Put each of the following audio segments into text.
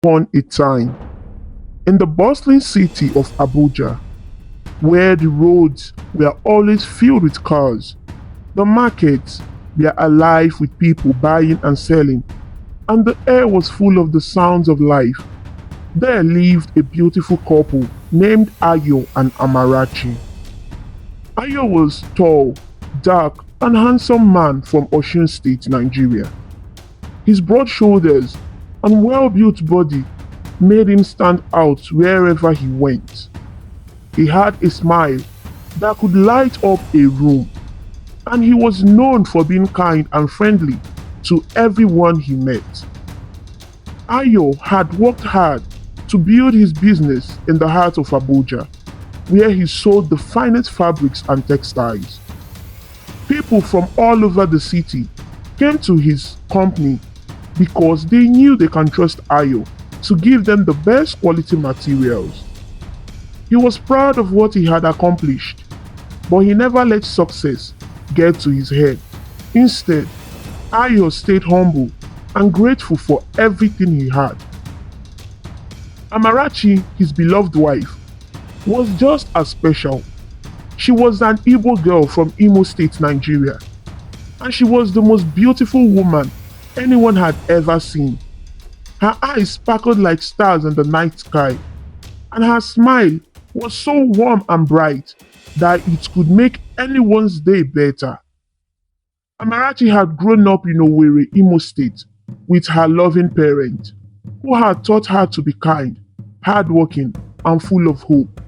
Upon a time, in the bustling city of Abuja, where the roads were always filled with cars, the markets were alive with people buying and selling, and the air was full of the sounds of life, there lived a beautiful couple named Ayo and Amarachi. Ayo was tall, dark, and handsome man from Osun State, Nigeria. His broad shoulders and well-built body made him stand out wherever he went. He had a smile that could light up a room, and he was known for being kind and friendly to everyone he met. Ayo had worked hard to build his business in the heart of Abuja, where he sold the finest fabrics and textiles. People from all over the city came to his company because they knew they can trust Ayo to give them the best quality materials. He was proud of what he had accomplished, but he never let success get to his head. Instead, Ayo stayed humble and grateful for everything he had. Amarachi, his beloved wife, was just as special. She was an Igbo girl from Imo State, Nigeria, and she was the most beautiful woman anyone had ever seen. Her eyes sparkled like stars in the night sky, and her smile was so warm and bright that it could make anyone's day better. Amarachi had grown up in Owerri, Imo State, with her loving parent, who had taught her to be kind, hardworking, and full of hope.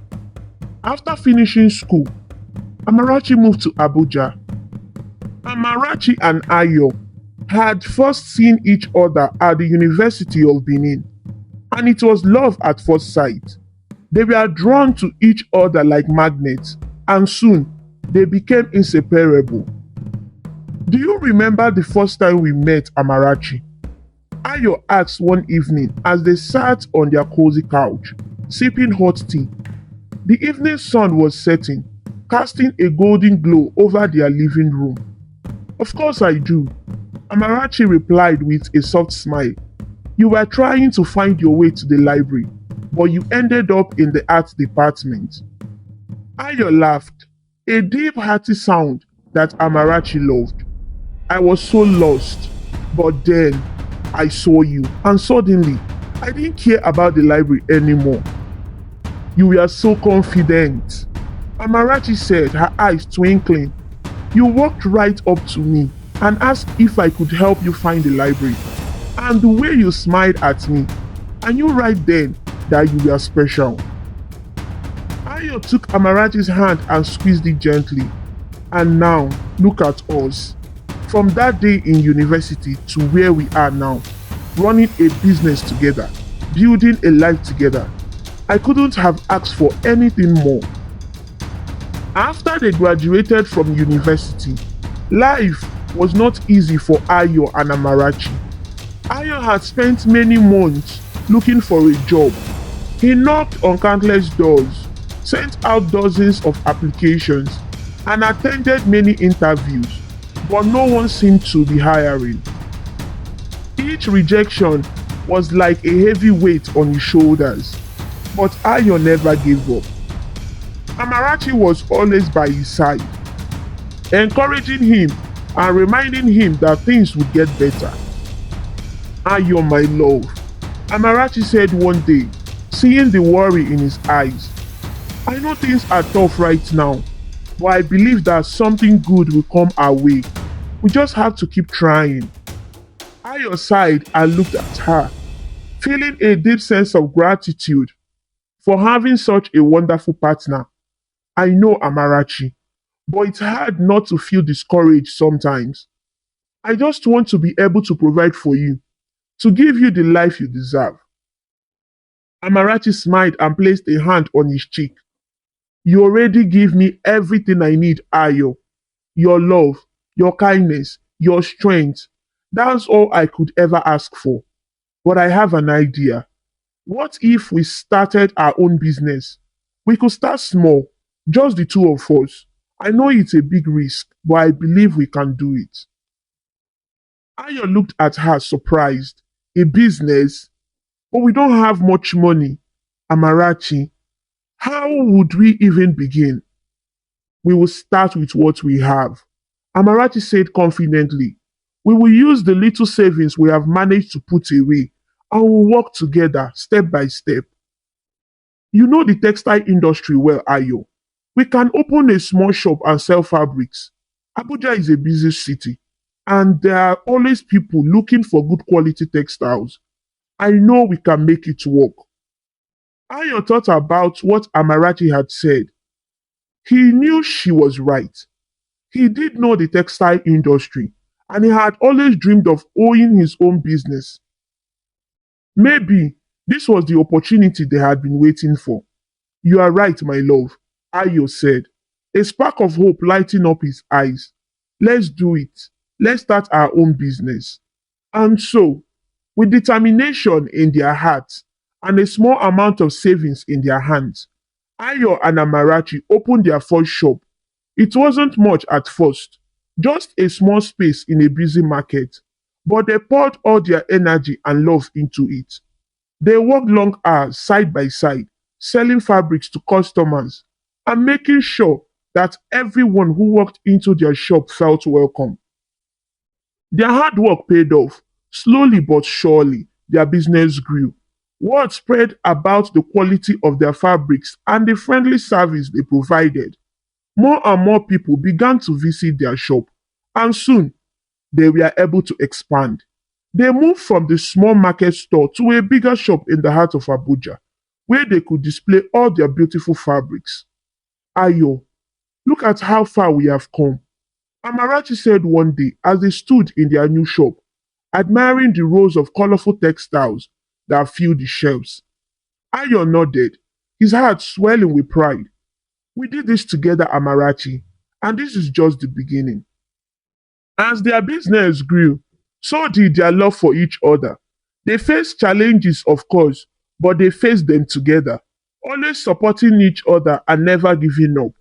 After finishing school, Amarachi moved to Abuja. Amarachi and Ayo had first seen each other at the University of Benin, and it was love at first sight. They were drawn to each other like magnets, and soon they became inseparable. Do you remember the first time we met, Amarachi? Ayo asked one evening as they sat on their cozy couch, sipping hot tea. The evening sun was setting, casting a golden glow over their living room. Of course I do, Amarachi replied with a soft smile. You were trying to find your way to the library, but you ended up in the art department. Ayo laughed, a deep hearty sound that Amarachi loved. I was so lost, but then I saw you, and suddenly I didn't care about the library anymore. You were so confident, Amarachi said, her eyes twinkling. You walked right up to me and asked if I could help you find the library. And the way you smiled at me, I knew right then that you were special. Ayo took Amarachi's hand and squeezed it gently. And now, look at us. From that day in university to where we are now, running a business together, building a life together. I couldn't have asked for anything more. After they graduated from university, life was not easy for Ayo and Amarachi. Ayo had spent many months looking for a job. He knocked on countless doors, sent out dozens of applications, and attended many interviews, but no one seemed to be hiring. Each rejection was like a heavy weight on his shoulders, but Ayo never gave up. Amarachi was always by his side, encouraging him and reminding him that things would get better. Ayo, my love, Amarachi said one day, seeing the worry in his eyes. I know things are tough right now, but I believe that something good will come our way. We just have to keep trying. Ayo sighed and looked at her, feeling a deep sense of gratitude for having such a wonderful partner. I know, Amarachi, but it's hard not to feel discouraged sometimes. I just want to be able to provide for you, to give you the life you deserve. Amarachi smiled and placed a hand on his cheek. You already give me everything I need, Ayo. Your love, your kindness, your strength. That's all I could ever ask for. But I have an idea. What if we started our own business? We could start small, just the two of us. I know it's a big risk, but I believe we can do it. Ayo looked at her surprised. A business? but we don't have much money. Amarachi, how would we even begin? We will start with what we have. Amarachi said confidently. We will use the little savings we have managed to put away and we'll work together step by step. You know the textile industry well, Ayo. We can open a small shop and sell fabrics. Abuja is a busy city, and there are always people looking for good quality textiles. I know we can make it work. Ayo thought about what Amarachi had said. He knew she was right. He did know the textile industry, and he had always dreamed of owning his own business. Maybe this was the opportunity they had been waiting for. You are right, my love, Ayo said, a spark of hope lighting up his eyes. Let's do it. Let's start our own business. And so, with determination in their hearts and a small amount of savings in their hands, Ayo and Amarachi opened their first shop. It wasn't much at first, just a small space in a busy market, but they poured all their energy and love into it. They worked long hours side by side, selling fabrics to customers and making sure that everyone who walked into their shop felt welcome. Their hard work paid off. Slowly but surely, their business grew. Word spread about the quality of their fabrics and the friendly service they provided. More and more people began to visit their shop, and soon they were able to expand. They moved from the small market store to a bigger shop in the heart of Abuja, where they could display all their beautiful fabrics. Ayo, look at how far we have come. Amarachi said one day as they stood in their new shop, admiring the rows of colorful textiles that filled the shelves. Ayo nodded, his heart swelling with pride. We did this together, Amarachi, and this is just the beginning. As their business grew, so did their love for each other. They faced challenges, of course, but they faced them together, always supporting each other and never giving up.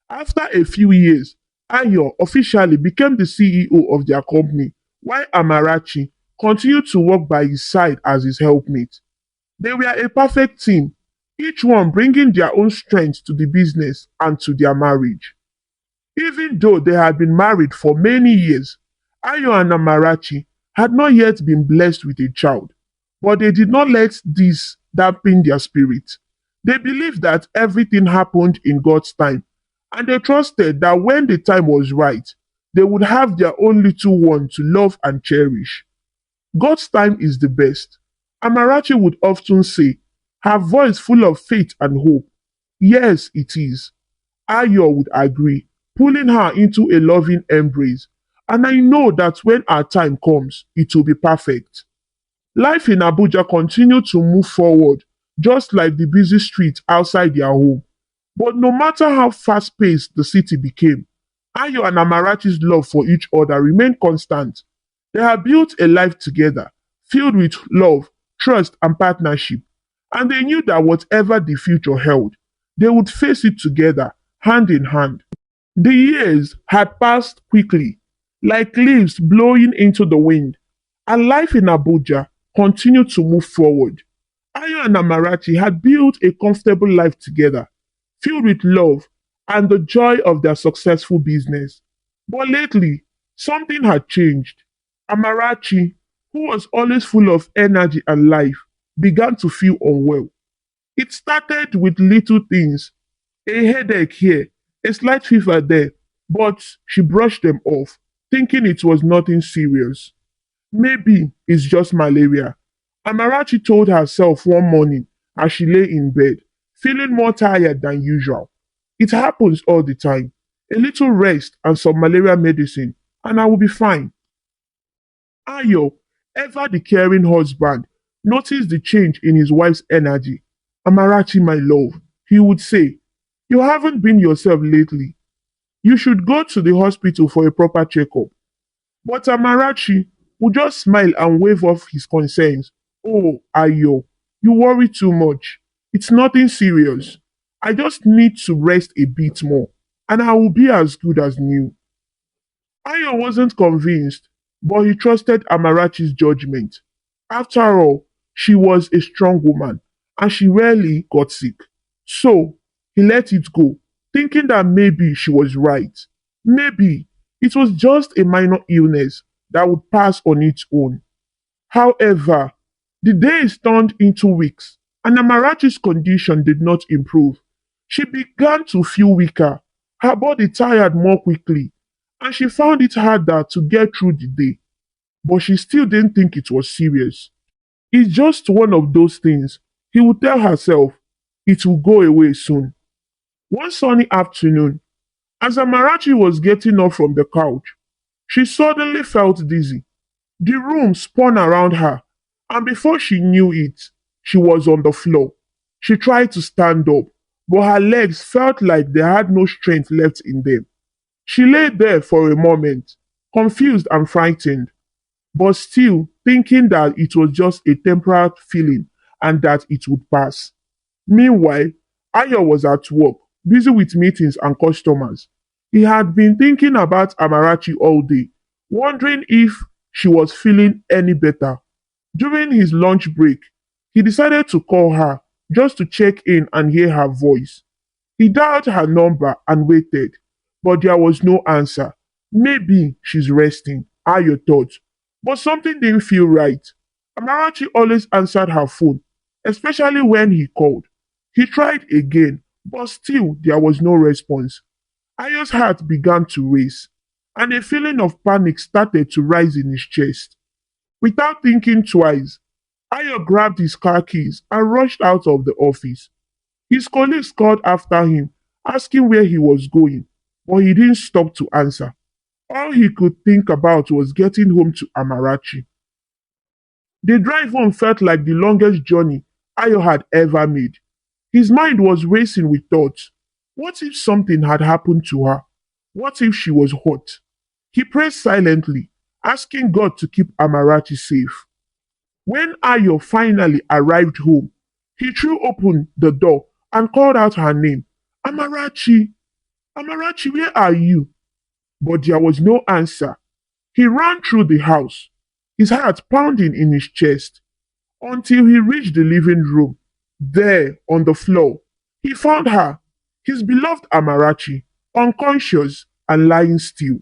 After a few years, Ayo officially became the CEO of their company, while Amarachi continued to work by his side as his helpmate. They were a perfect team, each one bringing their own strength to the business and to their marriage. Even though they had been married for many years, Ayo and Amarachi had not yet been blessed with a child, but they did not let this dampen their spirit. They believed that everything happened in God's time, and they trusted that when the time was right, they would have their own little one to love and cherish. God's time is the best. Amarachi would often say, her voice full of faith and hope. Yes, it is. Ayo would agree, pulling her into a loving embrace. And I know that when our time comes, it will be perfect. Life in Abuja continued to move forward, just like the busy streets outside their home. But no matter how fast paced the city became, Ayo and Amarachi's love for each other remained constant. They had built a life together, filled with love, trust, and partnership. And they knew that whatever the future held, they would face it together, hand in hand. The years had passed quickly, like leaves blowing into the wind, and life in Abuja continued to move forward. Ayo and Amarachi had built a comfortable life together, filled with love and the joy of their successful business. But lately, something had changed. Amarachi, who was always full of energy and life, began to feel unwell. It started with little things, a headache here, a slight fever there, but she brushed them off, thinking it was nothing serious. Maybe it's just malaria. Amarachi told herself one morning as she lay in bed, feeling more tired than usual. It happens all the time. A little rest and some malaria medicine, and I will be fine. Ayo, ever the caring husband, noticed the change in his wife's energy. Amarachi, my love, he would say, you haven't been yourself lately. You should go to the hospital for a proper checkup. But Amarachi would just smile and wave off his concerns. Oh, Ayo, you worry too much. It's nothing serious. I just need to rest a bit more, and I will be as good as new. Ayo wasn't convinced, but he trusted Amarachi's judgment. After all, She was a strong woman and she rarely got sick. So he let it go, thinking that maybe she was right. Maybe it was just a minor illness that would pass on its own. However, the days turned into weeks, and Amarachi's condition did not improve. She began to feel weaker, her body tired more quickly, and she found it harder to get through the day. But she still didn't think it was serious. It's just one of those things. He would tell herself it will go away soon. One sunny afternoon, as Amarachi was getting up from the couch, she suddenly felt dizzy. The room spun around her, and before she knew it, she was on the floor. She tried to stand up, but her legs felt like they had no strength left in them. She lay there for a moment, confused and frightened, but still thinking that it was just a temporary feeling and that it would pass. Meanwhile, Ayo was at work, busy with meetings and customers. He had been thinking about Amarachi all day, wondering if she was feeling any better. During his lunch break, he decided to call her just to check in and hear her voice. He dialed her number and waited, but there was no answer. Maybe she's resting, Ayo thought. But something didn't feel right. Amarachi always answered her phone, especially when he called. He tried again, but still there was no response. Ayo's heart began to race, and a feeling of panic started to rise in his chest. Without thinking twice, Ayo grabbed his car keys and rushed out of the office. His colleagues called after him, asking where he was going, but he didn't stop to answer. All he could think about was getting home to Amarachi. The drive home felt like the longest journey Ayo had ever made. His mind was racing with thoughts. What if something had happened to her? What if she was hurt? He prayed silently, asking God to keep Amarachi safe. When Ayo finally arrived home, he threw open the door and called out her name. Amarachi, Amarachi, where are you? But there was no answer. He ran through the house, his heart pounding in his chest, until he reached the living room. There, on the floor, he found her, his beloved Amarachi, unconscious and lying still.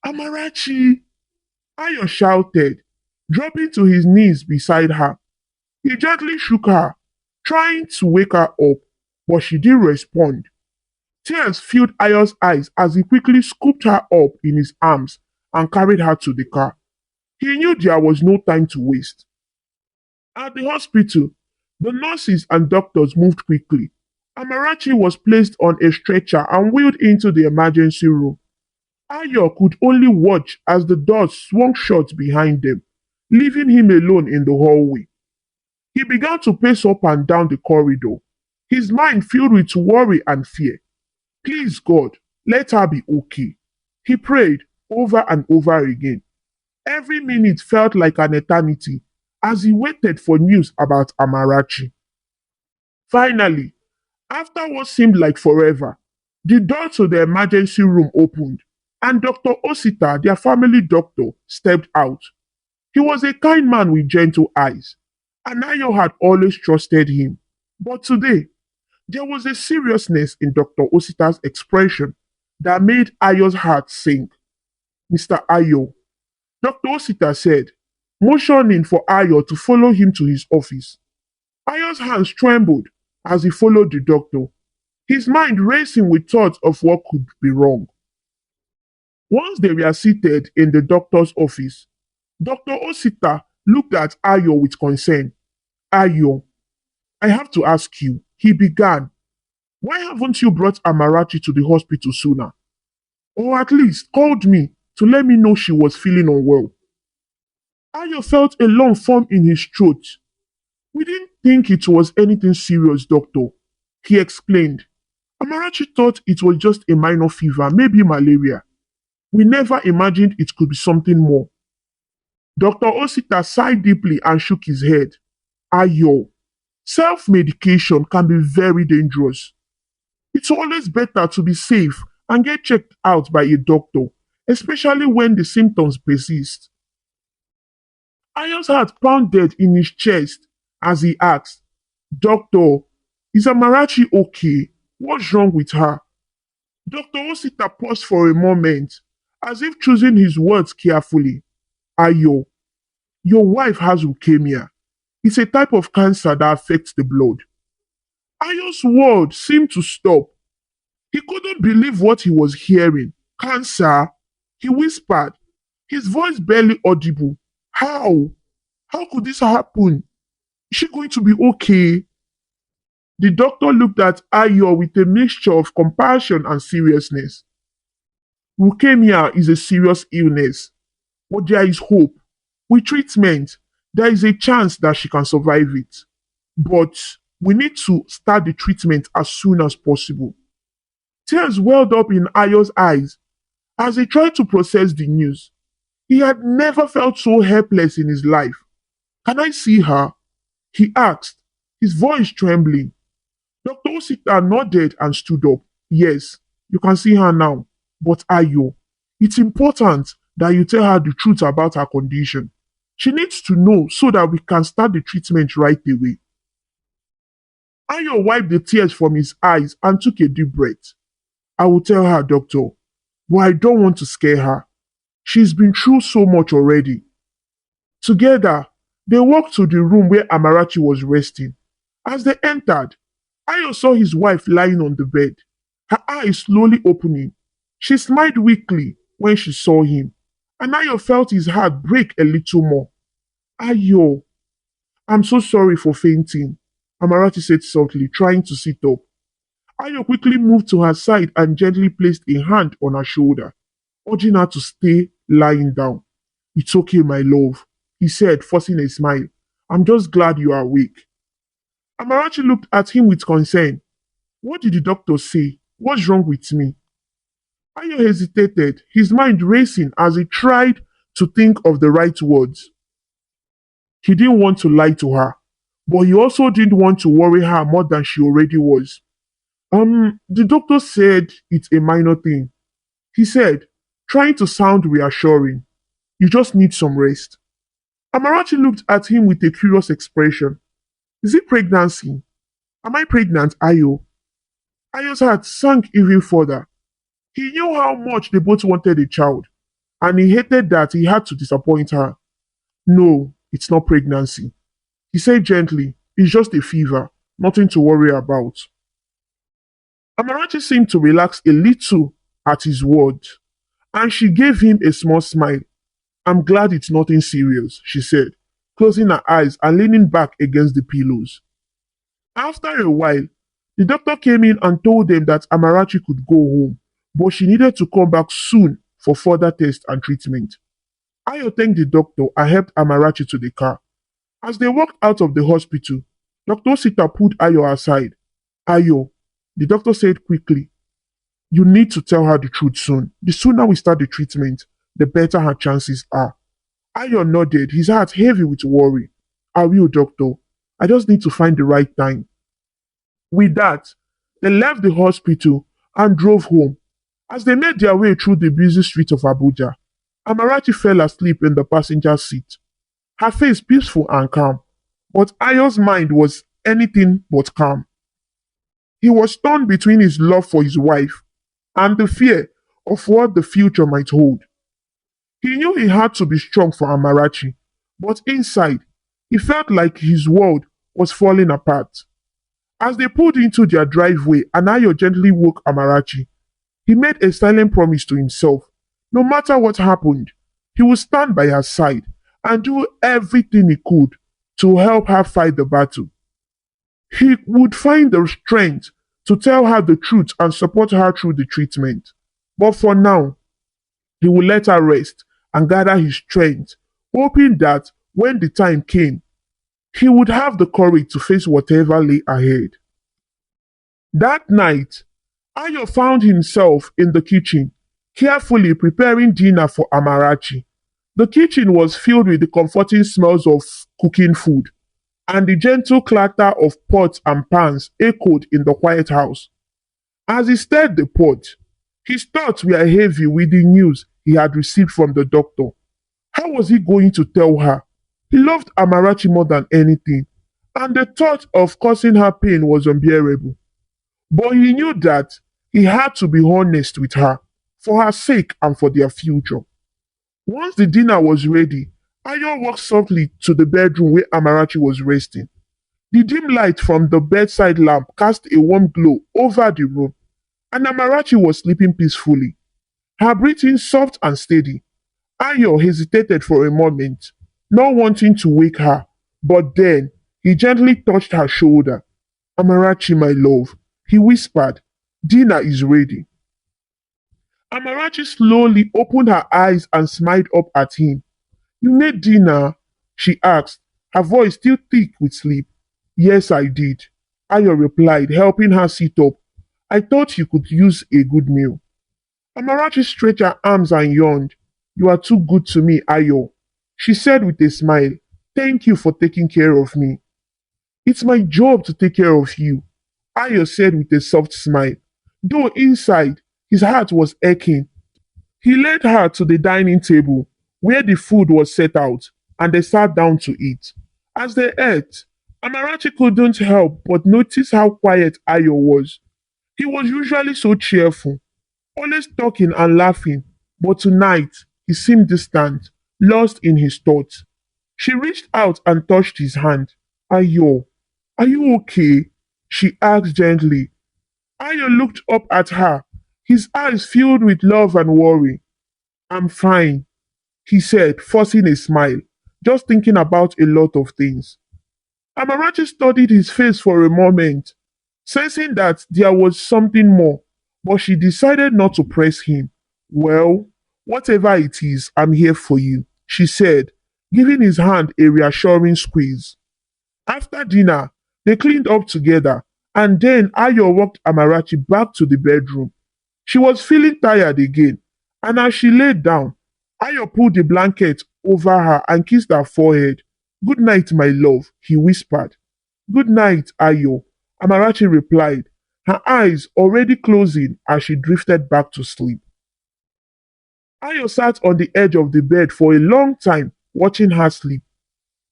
Amarachi! Ayo shouted, dropping to his knees beside her. He gently shook her, trying to wake her up, but she didn't respond. Tears filled Ayo's eyes as he quickly scooped her up in his arms and carried her to the car. He knew there was no time to waste. At the hospital, the nurses and doctors moved quickly. Amarachi was placed on a stretcher and wheeled into the emergency room. Ayo could only watch as the doors swung shut behind them, leaving him alone in the hallway. He began to pace up and down the corridor, his mind filled with worry and fear. Please, God, let her be okay. He prayed over and over again. Every minute felt like an eternity as he waited for news about Amarachi. Finally, after what seemed like forever, the door to the emergency room opened, and Dr. Osita, their family doctor, stepped out. He was a kind man with gentle eyes, and Ayo had always trusted him. But today, there was a seriousness in Dr. Osita's expression that made Ayo's heart sink. Mr. Ayo, Dr. Osita said, motioning for Ayo to follow him to his office. Ayo's hands trembled as he followed the doctor, his mind racing with thoughts of what could be wrong. Once they were seated in the doctor's office, Dr. Osita looked at Ayo with concern. Ayo, I have to ask you, he began. Why haven't you brought Amarachi to the hospital sooner? Or at least called me to let me know she was feeling unwell? Ayo felt a lump form in his throat. We didn't think it was anything serious, doctor, he explained. Amarachi thought it was just a minor fever, maybe malaria. We never imagined it could be something more. Dr. Osita sighed deeply and shook his head. Ayo, self-medication can be very dangerous. It's always better to be safe and get checked out by a doctor, especially when the symptoms persist. Ayo's heart pounded in his chest as he asked, Doctor, is Amarachi okay? What's wrong with her? Dr. Osita paused for a moment, as if choosing his words carefully. Ayo, your wife has leukemia. It's a type of cancer that affects the blood. Ayo's world seemed to stop. He couldn't believe what he was hearing. Cancer? He whispered, his voice barely audible. How? How could this happen? Is she going to be okay? The doctor looked at Ayo with a mixture of compassion and seriousness. Leukemia is a serious illness, but there is hope. With treatment, there is a chance that she can survive it. But we need to start the treatment as soon as possible. Tears welled up in Ayo's eyes as he tried to process the news. He had never felt so helpless in his life. Can I see her? He asked, his voice trembling. Dr. Osita nodded and stood up. Yes, you can see her now. But Ayo, it's important that you tell her the truth about her condition. She needs to know so that we can start the treatment right away. Ayo wiped the tears from his eyes and took a deep breath. I will tell her, doctor, but I don't want to scare her. She's been through so much already. Together, they walked to the room where Amarachi was resting. As they entered, Ayo saw his wife lying on the bed, her eyes slowly opening. She smiled weakly when she saw him, and Ayo felt his heart break a little more. Ayo, I'm so sorry for fainting, Amarachi said softly, trying to sit up. Ayo quickly moved to her side and gently placed a hand on her shoulder, urging her to stay lying down. It's okay, my love, he said, forcing a smile. I'm just glad you are awake. Amarachi looked at him with concern. What did the doctor say? What's wrong with me? Ayo hesitated, his mind racing as he tried to think of the right words. He didn't want to lie to her, but he also didn't want to worry her more than she already was. The doctor said it's a minor thing. He said, trying to sound reassuring. You just need some rest. Amarachi looked at him with a curious expression. Is it pregnancy? Am I pregnant, Ayo? Ayo's heart sank even further. He knew how much they both wanted a child, and he hated that he had to disappoint her. No, it's not pregnancy. He said gently, it's just a fever, nothing to worry about. Amarachi seemed to relax a little at his words, and she gave him a small smile. I'm glad it's nothing serious, she said, closing her eyes and leaning back against the pillows. After a while, the doctor came in and told them that Amarachi could go home, but she needed to come back soon for further tests and treatment. Ayo thanked the doctor and helped Amarachi to the car. As they walked out of the hospital, Dr. Sita pulled Ayo aside. Ayo, the doctor said quickly, you need to tell her the truth soon. The sooner we start the treatment, the better her chances are. Ayo nodded, his heart heavy with worry. I will, doctor. I just need to find the right time. With that, they left the hospital and drove home. As they made their way through the busy streets of Abuja, Amarachi fell asleep in the passenger seat, her face peaceful and calm, but Ayo's mind was anything but calm. He was torn between his love for his wife and the fear of what the future might hold. He knew he had to be strong for Amarachi, but inside, he felt like his world was falling apart. As they pulled into their driveway, Anayo gently woke Amarachi. He made a silent promise to himself. No matter what happened, he would stand by her side and do everything he could to help her fight the battle. He would find the strength to tell her the truth and support her through the treatment. But for now, he would let her rest and gather his strength, hoping that when the time came, he would have the courage to face whatever lay ahead. That night, Ayo found himself in the kitchen, carefully preparing dinner for Amarachi. The kitchen was filled with the comforting smells of cooking food, and the gentle clatter of pots and pans echoed in the quiet house. As he stirred the pot, his thoughts were heavy with the news he had received from the doctor. How was he going to tell her? He loved Amarachi more than anything, and the thought of causing her pain was unbearable. But he knew that he had to be honest with her, for her sake and for their future. Once the dinner was ready, Ayo walked softly to the bedroom where Amarachi was resting. The dim light from the bedside lamp cast a warm glow over the room, and Amarachi was sleeping peacefully, her breathing soft and steady. Ayo hesitated for a moment, not wanting to wake her, but then he gently touched her shoulder. Amarachi, my love, he whispered, dinner is ready. Amarachi slowly opened her eyes and smiled up at him. You made dinner? She asked, her voice still thick with sleep. Yes, I did. Ayo replied, helping her sit up. I thought you could use a good meal. Amarachi stretched her arms and yawned. You are too good to me, Ayo. She said with a smile, thank you for taking care of me. It's my job to take care of you, Ayo said with a soft smile, though inside his heart was aching. He led her to the dining table, where the food was set out, and they sat down to eat. As they ate, Amarachi couldn't help but notice how quiet Ayo was. He was usually so cheerful, always talking and laughing, but tonight he seemed distant, lost in his thoughts. She reached out and touched his hand. Ayo, are you okay? She asked gently. Ayo looked up at her, his eyes filled with love and worry. I'm fine, he said, forcing a smile, just thinking about a lot of things. Amarachi studied his face for a moment, sensing that there was something more, but she decided not to press him. Well, whatever it is, I'm here for you, she said, giving his hand a reassuring squeeze. After dinner, they cleaned up together, and then Ayo walked Amarachi back to the bedroom. She was feeling tired again, and as she lay down, Ayo pulled the blanket over her and kissed her forehead. Good night, my love, he whispered. Good night, Ayo, Amarachi replied, her eyes already closing as she drifted back to sleep. Ayo sat on the edge of the bed for a long time, watching her sleep.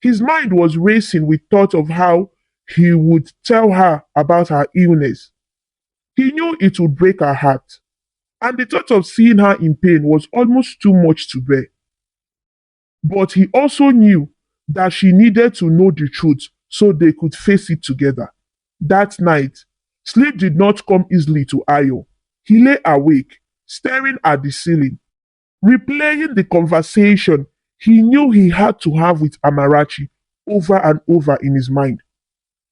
His mind was racing with thoughts of how he would tell her about her illness. He knew it would break her heart, and the thought of seeing her in pain was almost too much to bear. But he also knew that she needed to know the truth so they could face it together. That night, sleep did not come easily to Ayo. He lay awake, staring at the ceiling, replaying the conversation he knew he had to have with Amarachi over and over in his mind.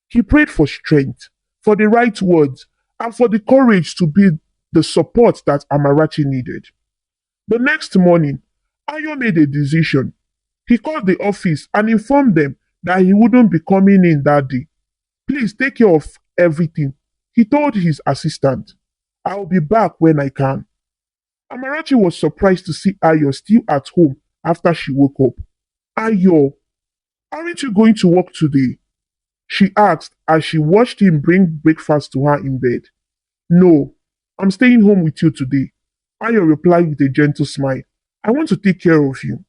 He prayed for strength, for the right words, and for the courage to be the support that Amarachi needed. The next morning, Ayo made a decision. He called the office and informed them that he wouldn't be coming in that day. Please take care of everything, he told his assistant. I'll be back when I can. Amarachi was surprised to see Ayo still at home after she woke up. Ayo, aren't you going to work today? She asked as she watched him bring breakfast to her in bed. No, I'm staying home with you today, Ayo replied with a gentle smile. I want to take care of you.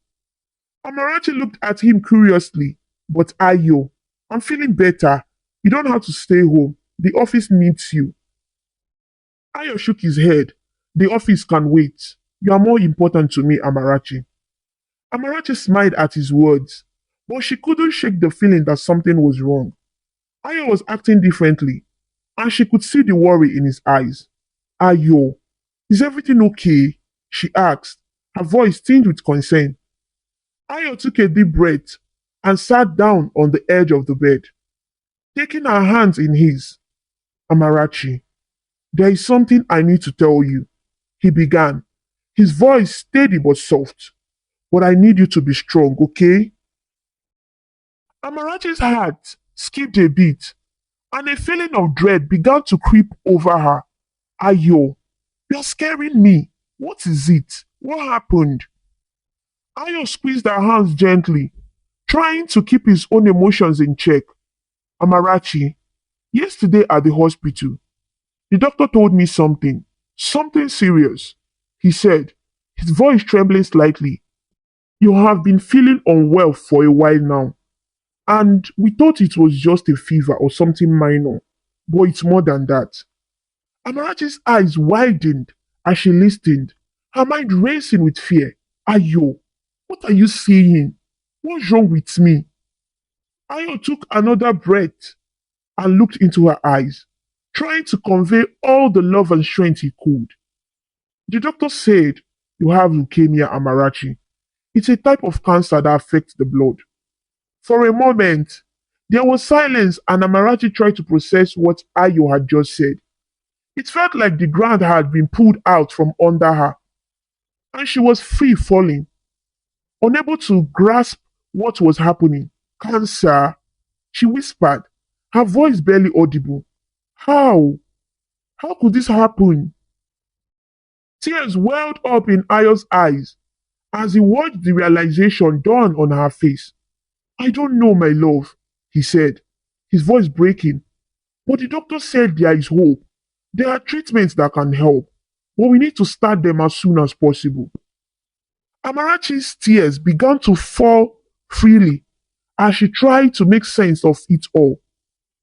Amarachi looked at him curiously. But Ayo, I'm feeling better. You don't have to stay home. The office needs you. Ayo shook his head. The office can wait. You are more important to me, Amarachi. Amarachi smiled at his words, but she couldn't shake the feeling that something was wrong. Ayo was acting differently, and she could see the worry in his eyes. Ayo, is everything okay? She asked, her voice tinged with concern. Ayo took a deep breath and sat down on the edge of the bed, taking her hands in his. Amarachi, there is something I need to tell you, he began, his voice steady but soft. But I need you to be strong, okay? Amarachi's heart skipped a beat, and a feeling of dread began to creep over her. Ayo, you're scaring me. What is it? What happened? Ayo squeezed her hands gently, trying to keep his own emotions in check. Amarachi, yesterday at the hospital, the doctor told me something serious, he said, his voice trembling slightly. You have been feeling unwell for a while now. And we thought it was just a fever or something minor, but it's more than that. Amarachi's eyes widened as she listened, her mind racing with fear. Ayo, what are you saying? What's wrong with me? Ayo took another breath and looked into her eyes, trying to convey all the love and strength he could. The doctor said, "You have leukemia, Amarachi. It's a type of cancer that affects the blood." For a moment, there was silence, and Amarachi tried to process what Ayo had just said. It felt like the ground had been pulled out from under her, and she was free falling, unable to grasp what was happening. Cancer, she whispered, her voice barely audible. How? How could this happen? Tears welled up in Ayo's eyes as he watched the realization dawn on her face. "I don't know, my love," he said, his voice breaking. "But the doctor said there is hope. There are treatments that can help, but we need to start them as soon as possible." Amarachi's tears began to fall freely as she tried to make sense of it all.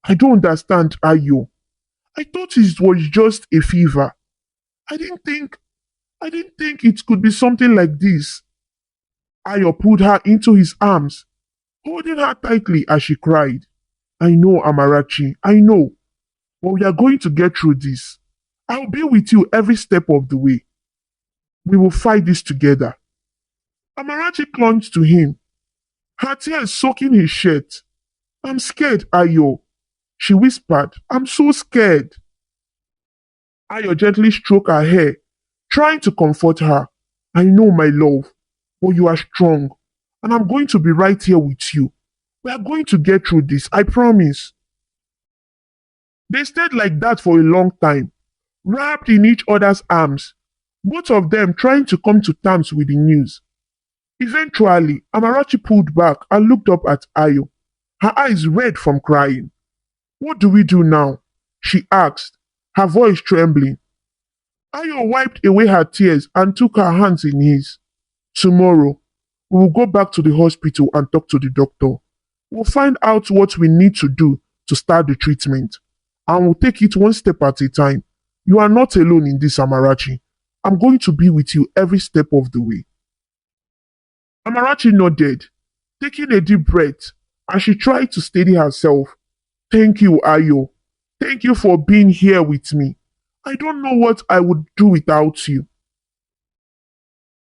"I don't understand, Ayo. I thought it was just a fever. I didn't think I didn't think it could be something like this." Ayo pulled her into his arms, holding her tightly as she cried. "I know, Amarachi, I know. But we are going to get through this. I'll be with you every step of the way. We will fight this together." Amarachi clung to him, her tears soaking his shirt. "I'm scared, Ayo," she whispered. "I'm so scared." Ayo gently stroked her hair, trying to comfort her. "I know, my love, but you are strong, and I'm going to be right here with you. We are going to get through this, I promise." They stayed like that for a long time, wrapped in each other's arms, both of them trying to come to terms with the news. Eventually, Amarachi pulled back and looked up at Ayo, her eyes red from crying. "What do we do now?" she asked, her voice trembling. Ayo wiped away her tears and took her hands in his. "Tomorrow, we will go back to the hospital and talk to the doctor. We'll find out what we need to do to start the treatment, and we'll take it one step at a time. You are not alone in this, Amarachi. I'm going to be with you every step of the way." Amarachi nodded, taking a deep breath as she tried to steady herself. "Thank you, Ayo. Thank you for being here with me. I don't know what I would do without you."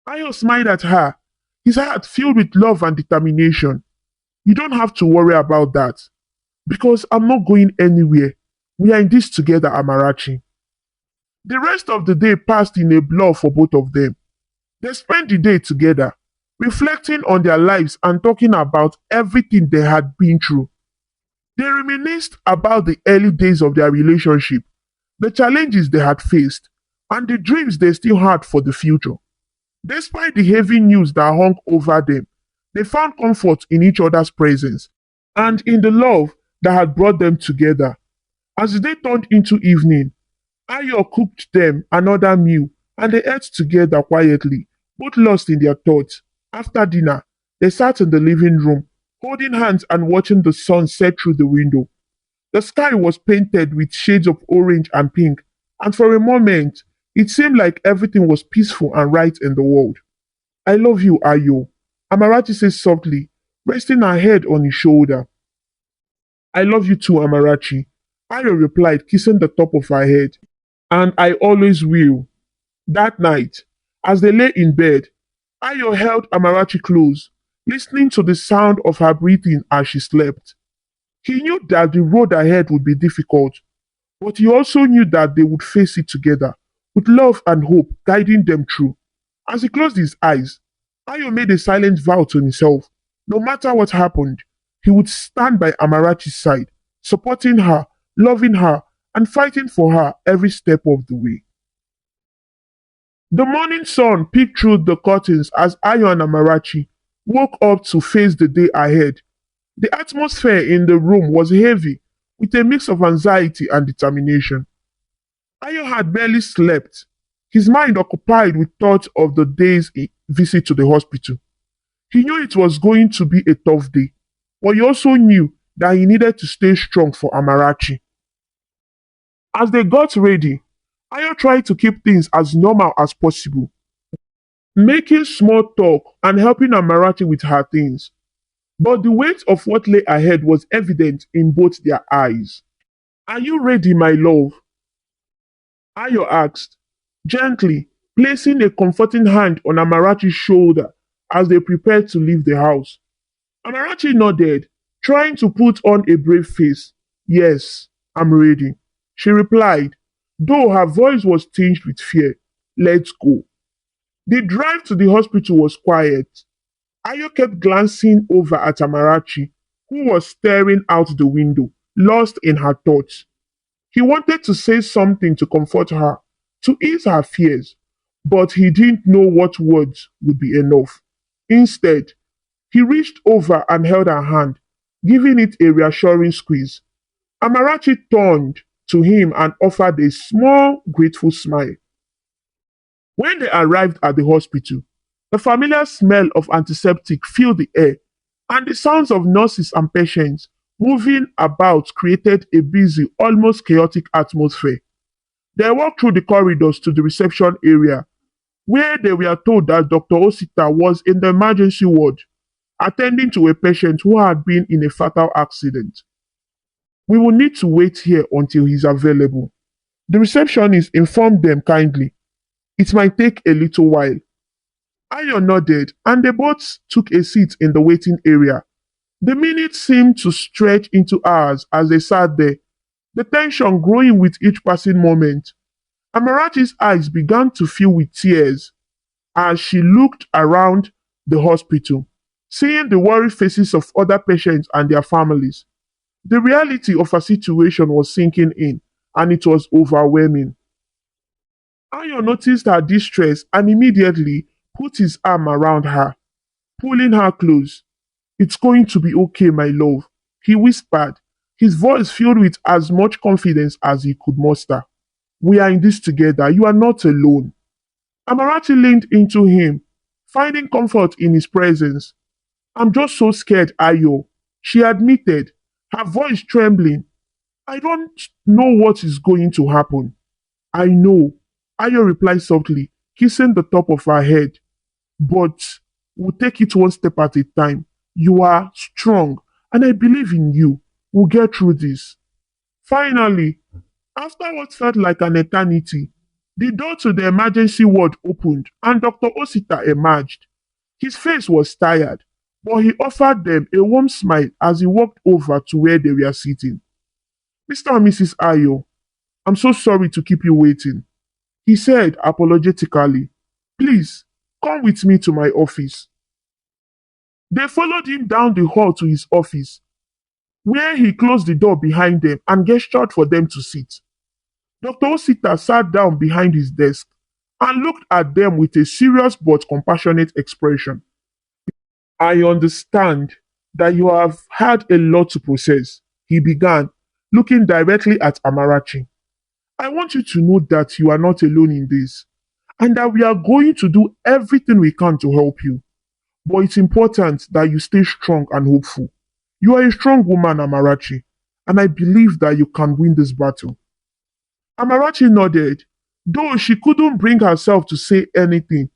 Ayo smiled at her, his heart filled with love and determination. "You don't have to worry about that, because I'm not going anywhere. We are in this together, Amarachi." The rest of the day passed in a blur for both of them. They spent the day together, reflecting on their lives and talking about everything they had been through. They reminisced about the early days of their relationship, the challenges they had faced, and the dreams they still had for the future. Despite the heavy news that hung over them, they found comfort in each other's presence and in the love that had brought them together. As the day turned into evening, Ayo cooked them another meal and they ate together quietly, both lost in their thoughts. After dinner, they sat in the living room, holding hands and watching the sun set through the window. The sky was painted with shades of orange and pink, and for a moment, it seemed like everything was peaceful and right in the world. "I love you, Ayo," Amarachi said softly, resting her head on his shoulder. "I love you too, Amarachi," Ayo replied, kissing the top of her head. "And I always will." That night, as they lay in bed, Ayo held Amarachi close, listening to the sound of her breathing as she slept. He knew that the road ahead would be difficult, but he also knew that they would face it together, with love and hope guiding them through. As he closed his eyes, Ayo made a silent vow to himself. No matter what happened, he would stand by Amarachi's side, supporting her, loving her, and fighting for her every step of the way. The morning sun peeked through the curtains as Ayo and Amarachi woke up to face the day ahead. The atmosphere in the room was heavy, with a mix of anxiety and determination. Ayo had barely slept, his mind occupied with thoughts of the day's visit to the hospital. He knew it was going to be a tough day, but he also knew that he needed to stay strong for Amarachi. As they got ready, Ayo tried to keep things as normal as possible, making small talk and helping Amarachi with her things. But the weight of what lay ahead was evident in both their eyes. Are you ready, my love? Ayo asked, gently, placing a comforting hand on Amarachi's shoulder as they prepared to leave the house. Amarachi nodded, trying to put on a brave face. Yes, I'm ready, she replied, though her voice was tinged with fear. Let's go. The drive to the hospital was quiet. Ayo kept glancing over at Amarachi, who was staring out the window, lost in her thoughts. He wanted to say something to comfort her, to ease her fears, but he didn't know what words would be enough. Instead, he reached over and held her hand, giving it a reassuring squeeze. Amarachi turned to him and offered a small, grateful smile. When they arrived at the hospital, the familiar smell of antiseptic filled the air, and the sounds of nurses and patients moving about created a busy, almost chaotic atmosphere. They walked through the corridors to the reception area, where they were told that Dr. Osita was in the emergency ward, attending to a patient who had been in a fatal accident. We will need to wait here until he's available. The receptionist informed them kindly. It might take a little while. Ayo nodded, and they both took a seat in the waiting area. The minutes seemed to stretch into hours as they sat there, the tension growing with each passing moment. Amarachi's eyes began to fill with tears as she looked around the hospital, seeing the worried faces of other patients and their families. The reality of her situation was sinking in, and it was overwhelming. Ayo noticed her distress and immediately put his arm around her, pulling her close. It's going to be okay, my love, he whispered, his voice filled with as much confidence as he could muster. We are in this together. You are not alone. Amarachi leaned into him, finding comfort in his presence. I'm just so scared, Ayo, she admitted, her voice trembling. I don't know what is going to happen. I know, Ayo replied softly, kissing the top of her head. But we'll take it one step at a time. You are strong, and I believe in you. We'll get through this. Finally, after what felt like an eternity, the door to the emergency ward opened and Dr. Osita emerged. His face was tired, but he offered them a warm smile as he walked over to where they were sitting. Mr. and Mrs. Ayo, I'm so sorry to keep you waiting, he said apologetically. Please, come with me to my office. They followed him down the hall to his office, where he closed the door behind them and gestured for them to sit. Dr. Osita sat down behind his desk and looked at them with a serious but compassionate expression. I understand that you have had a lot to process, he began, looking directly at Amarachi. I want you to know that you are not alone in this, and that we are going to do everything we can to help you. But it's important that you stay strong and hopeful. You are a strong woman, Amarachi, and I believe that you can win this battle. Amarachi nodded, though she couldn't bring herself to say anything.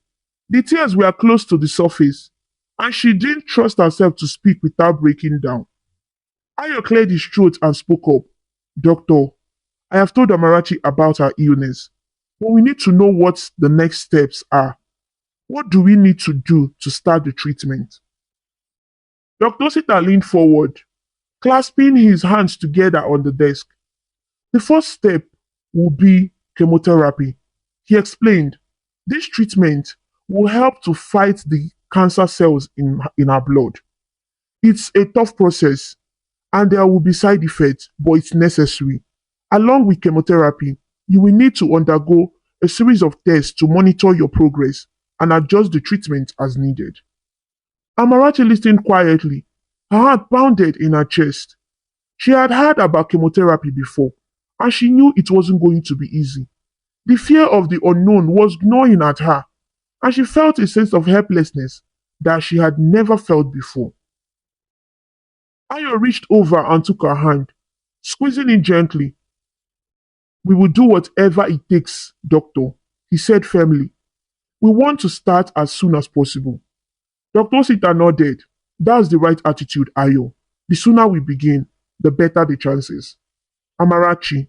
The tears were close to the surface, and she didn't trust herself to speak without breaking down. Ayo cleared his throat and spoke up. Doctor, I have told Amarachi about her illness, but we need to know what the next steps are. What do we need to do to start the treatment? Dr. Sita leaned forward, clasping his hands together on the desk. The first step will be chemotherapy, he explained. This treatment will help to fight the cancer cells in our blood. It's a tough process and there will be side effects, but it's necessary. Along with chemotherapy, you will need to undergo a series of tests to monitor your progress and adjust the treatment as needed. Amarachi listened quietly, her heart pounded in her chest. She had heard about chemotherapy before, and she knew it wasn't going to be easy. The fear of the unknown was gnawing at her, and she felt a sense of helplessness that she had never felt before. Ayo reached over and took her hand, squeezing it gently. We will do whatever it takes, doctor, he said firmly. We want to start as soon as possible. Dr. Sita nodded. That's the right attitude, Ayo. The sooner we begin, the better the chances. Amarachi,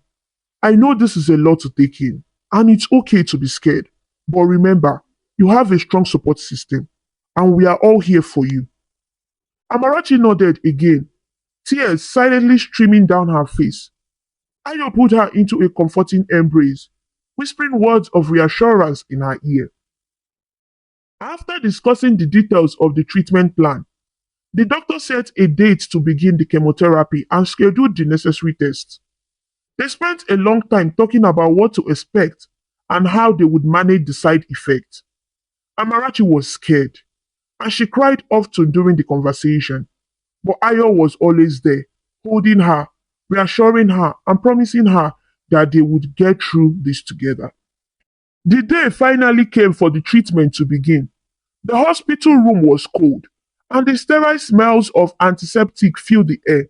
I know this is a lot to take in, and it's okay to be scared. But remember, you have a strong support system, and we are all here for you. Amarachi nodded again, tears silently streaming down her face. Ayo put her into a comforting embrace, whispering words of reassurance in her ear. After discussing the details of the treatment plan, the doctor set a date to begin the chemotherapy and scheduled the necessary tests. They spent a long time talking about what to expect and how they would manage the side effects. Amarachi was scared, and she cried often during the conversation. But Ayo was always there, holding her, reassuring her, and promising her that they would get through this together. The day finally came for the treatment to begin. The hospital room was cold, and the sterile smells of antiseptic filled the air.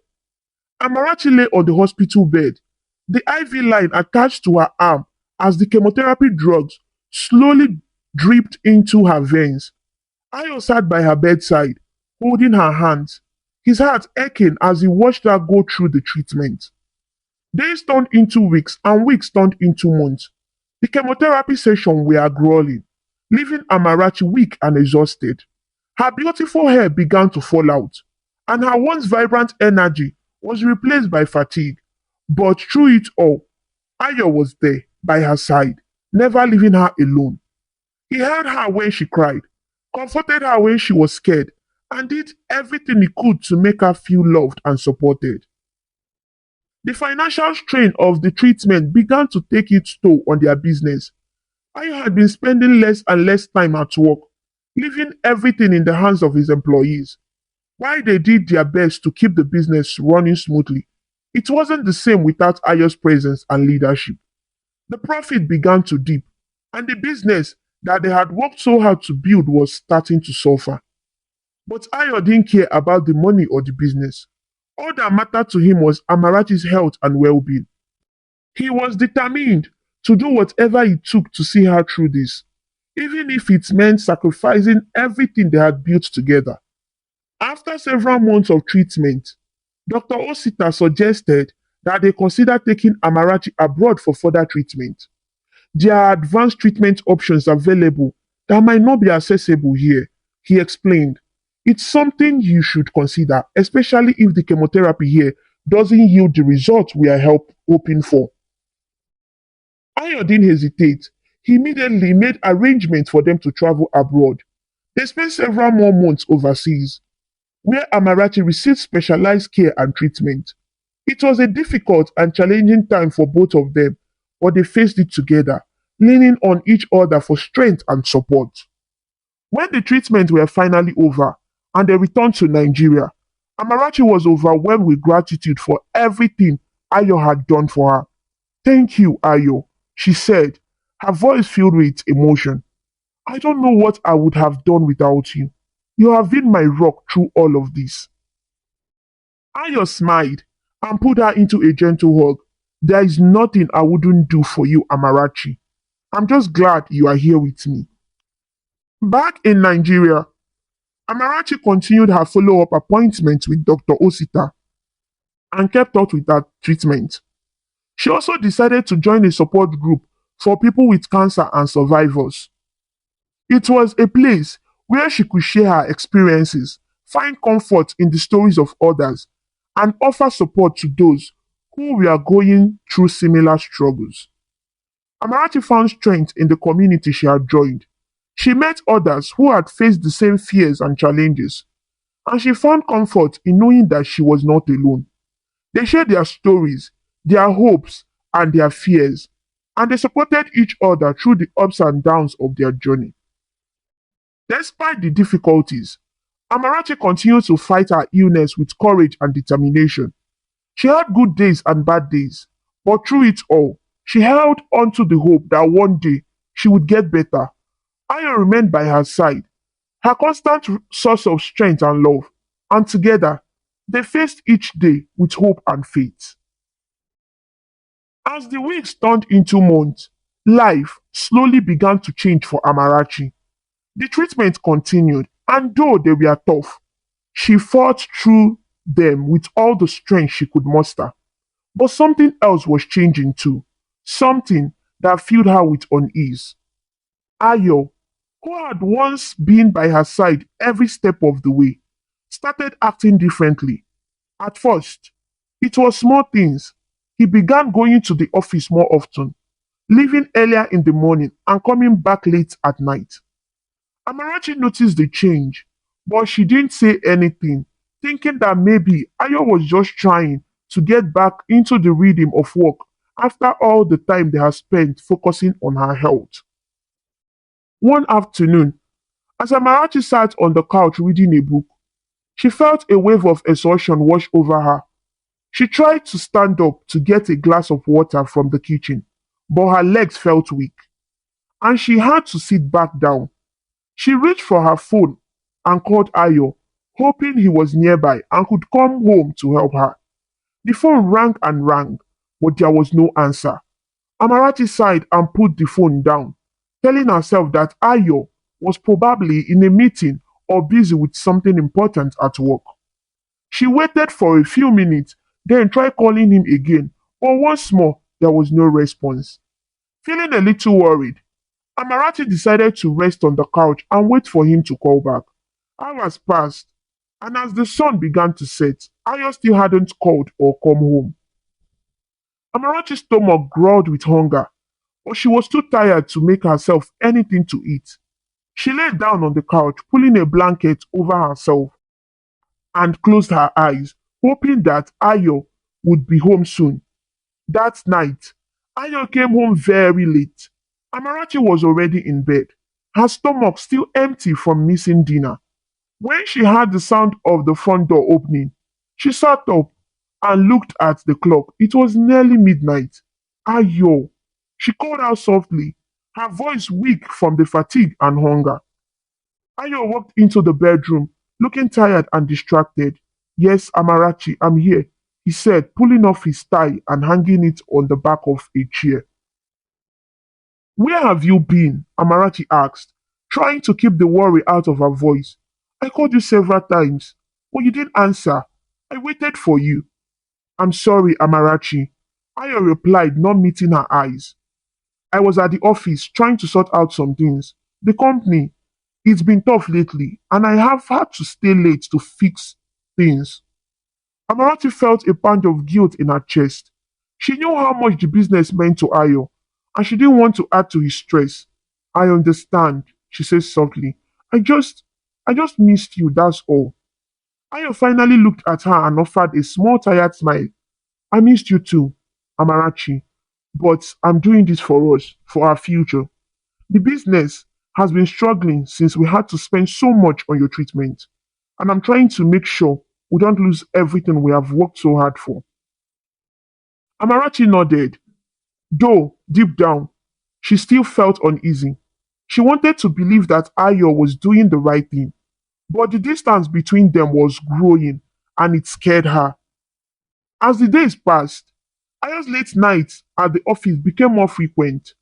Amarachi lay on the hospital bed, the IV line attached to her arm as the chemotherapy drugs slowly dripped into her veins. Ayo sat by her bedside, holding her hands, his heart aching as he watched her go through the treatment. Days turned into weeks, and weeks turned into months. The chemotherapy session were grueling, leaving Amarachi weak and exhausted. Her beautiful hair began to fall out, and her once vibrant energy was replaced by fatigue. But through it all, Ayo was there by her side, never leaving her alone. He held her when she cried, comforted her when she was scared, and did everything he could to make her feel loved and supported. The financial strain of the treatment began to take its toll on their business. Ayo had been spending less and less time at work, leaving everything in the hands of his employees. While they did their best to keep the business running smoothly, it wasn't the same without Ayo's presence and leadership. The profit began to dip, and the business that they had worked so hard to build was starting to suffer. But Ayo didn't care about the money or the business. All that mattered to him was Amarachi's health and well being. He was determined to do whatever it took to see her through this, even if it meant sacrificing everything they had built together. After several months of treatment, Dr. Osita suggested that they consider taking Amarachi abroad for further treatment. There are advanced treatment options available that might not be accessible here, he explained. It's something you should consider, especially if the chemotherapy here doesn't yield the results we are hoping for. Ayo didn't hesitate. He immediately made arrangements for them to travel abroad. They spent several more months overseas, where Amarachi received specialized care and treatment. It was a difficult and challenging time for both of them, but they faced it together, leaning on each other for strength and support. When the treatment were finally over and they returned to Nigeria, Amarachi was overwhelmed with gratitude for everything Ayo had done for her. Thank you, Ayo, she said, her voice filled with emotion. I don't know what I would have done without you. You have been my rock through all of this. Ayo smiled and put her into a gentle hug. There is nothing I wouldn't do for you, Amarachi. I'm just glad you are here with me. Back in Nigeria, Amarachi continued her follow up appointments with Dr. Osita and kept up with her treatment. She also decided to join a support group for people with cancer and survivors. It was a place where she could share her experiences, find comfort in the stories of others, and offer support to those who were going through similar struggles. Amarachi found strength in the community she had joined. She met others who had faced the same fears and challenges, and she found comfort in knowing that she was not alone. They shared their stories, their hopes, and their fears, and they supported each other through the ups and downs of their journey. Despite the difficulties, Amarachi continued to fight her illness with courage and determination. She had good days and bad days, but through it all, she held on to the hope that one day she would get better. Ayo remained by her side, her constant source of strength and love, and together, They faced each day with hope and faith. As the weeks turned into months, life slowly began to change for Amarachi. The treatment continued, and though they were tough, she fought through them with all the strength she could muster. But something else was changing too. Something that filled her with unease. Ayo, who had once been by her side every step of the way, started acting differently. At first, it was small things. He began going to the office more often, leaving earlier in the morning and coming back late at night. Amarachi noticed the change, but she didn't say anything, thinking that maybe Ayo was just trying to get back into the rhythm of work after all the time they had spent focusing on her health. One afternoon, as Amarachi sat on the couch reading a book, she felt a wave of exhaustion wash over her. She tried to stand up to get a glass of water from the kitchen, but her legs felt weak, and she had to sit back down. She reached for her phone and called Ayo, hoping he was nearby and could come home to help her. The phone rang and rang, but there was no answer. Amarachi sighed and put the phone down, telling herself that Ayo was probably in a meeting or busy with something important at work. She waited for a few minutes, then tried calling him again, but once more there was no response. Feeling a little worried, Amarachi decided to rest on the couch and wait for him to call back. Hours passed, and as the sun began to set, Ayo still hadn't called or come home. Amarachi's stomach growled with hunger, but she was too tired to make herself anything to eat. She lay down on the couch, pulling a blanket over herself, and closed her eyes, hoping that Ayo would be home soon. That night, Ayo came home very late. Amarachi was already in bed, her stomach still empty from missing dinner. When she heard the sound of the front door opening, she sat up and looked at the clock. It was nearly midnight. Ayo, she called out softly, her voice weak from the fatigue and hunger. Ayo walked into the bedroom, looking tired and distracted. Yes, Amarachi, I'm here, he said, pulling off his tie and hanging it on the back of a chair. Where have you been? Amarachi asked, trying to keep the worry out of her voice. I called you several times, but you didn't answer. I waited for you. I'm sorry, Amarachi. Ayo replied, not meeting her eyes. I was at the office trying to sort out some things. The company, it's been tough lately, and I have had to stay late to fix things. Amarachi felt a pound of guilt in her chest. She knew how much the business meant to Ayo, and she didn't want to add to his stress. I understand, she said softly. I just I just missed you, that's all. Ayo finally looked at her and offered a small tired smile. I missed you too, Amarachi. But I'm doing this for us, for our future. The business has been struggling since we had to spend so much on your treatment, and I'm trying to make sure we don't lose everything we have worked so hard for. Amarachi nodded, though deep down, she still felt uneasy. She wanted to believe that Ayo was doing the right thing, but the distance between them was growing and it scared her. As the days passed, Ayo's late nights at the office became more frequent.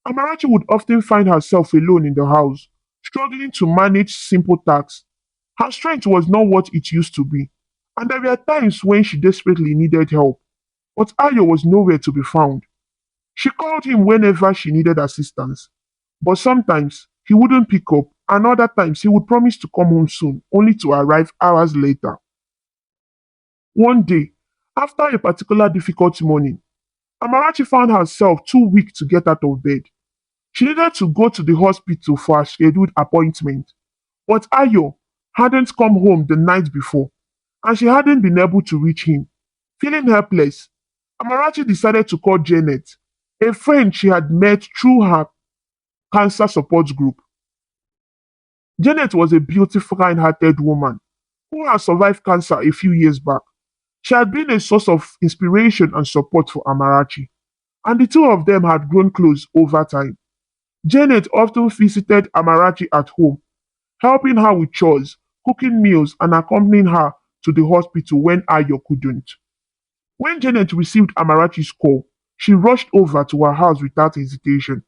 Amarachi would often find herself alone in the house, struggling to manage simple tasks. Her strength was not what it used to be, and there were times when she desperately needed help, but Ayo was nowhere to be found. She called him whenever she needed assistance, but sometimes he wouldn't pick up, and other times he would promise to come home soon, only to arrive hours later. One day, after a particular difficult morning, Amarachi found herself too weak to get out of bed. She needed to go to the hospital for a scheduled appointment, but Ayo hadn't come home the night before, and she hadn't been able to reach him. Feeling helpless, Amarachi decided to call Janet, a friend she had met through her cancer support group. Janet was a beautiful, kind hearted woman who had survived cancer a few years back. She had been a source of inspiration and support for Amarachi, and the two of them had grown close over time. Janet often visited Amarachi at home, helping her with chores, cooking meals, and accompanying her to the hospital when Ayo couldn't. When Janet received Amarachi's call, she rushed over to her house without hesitation.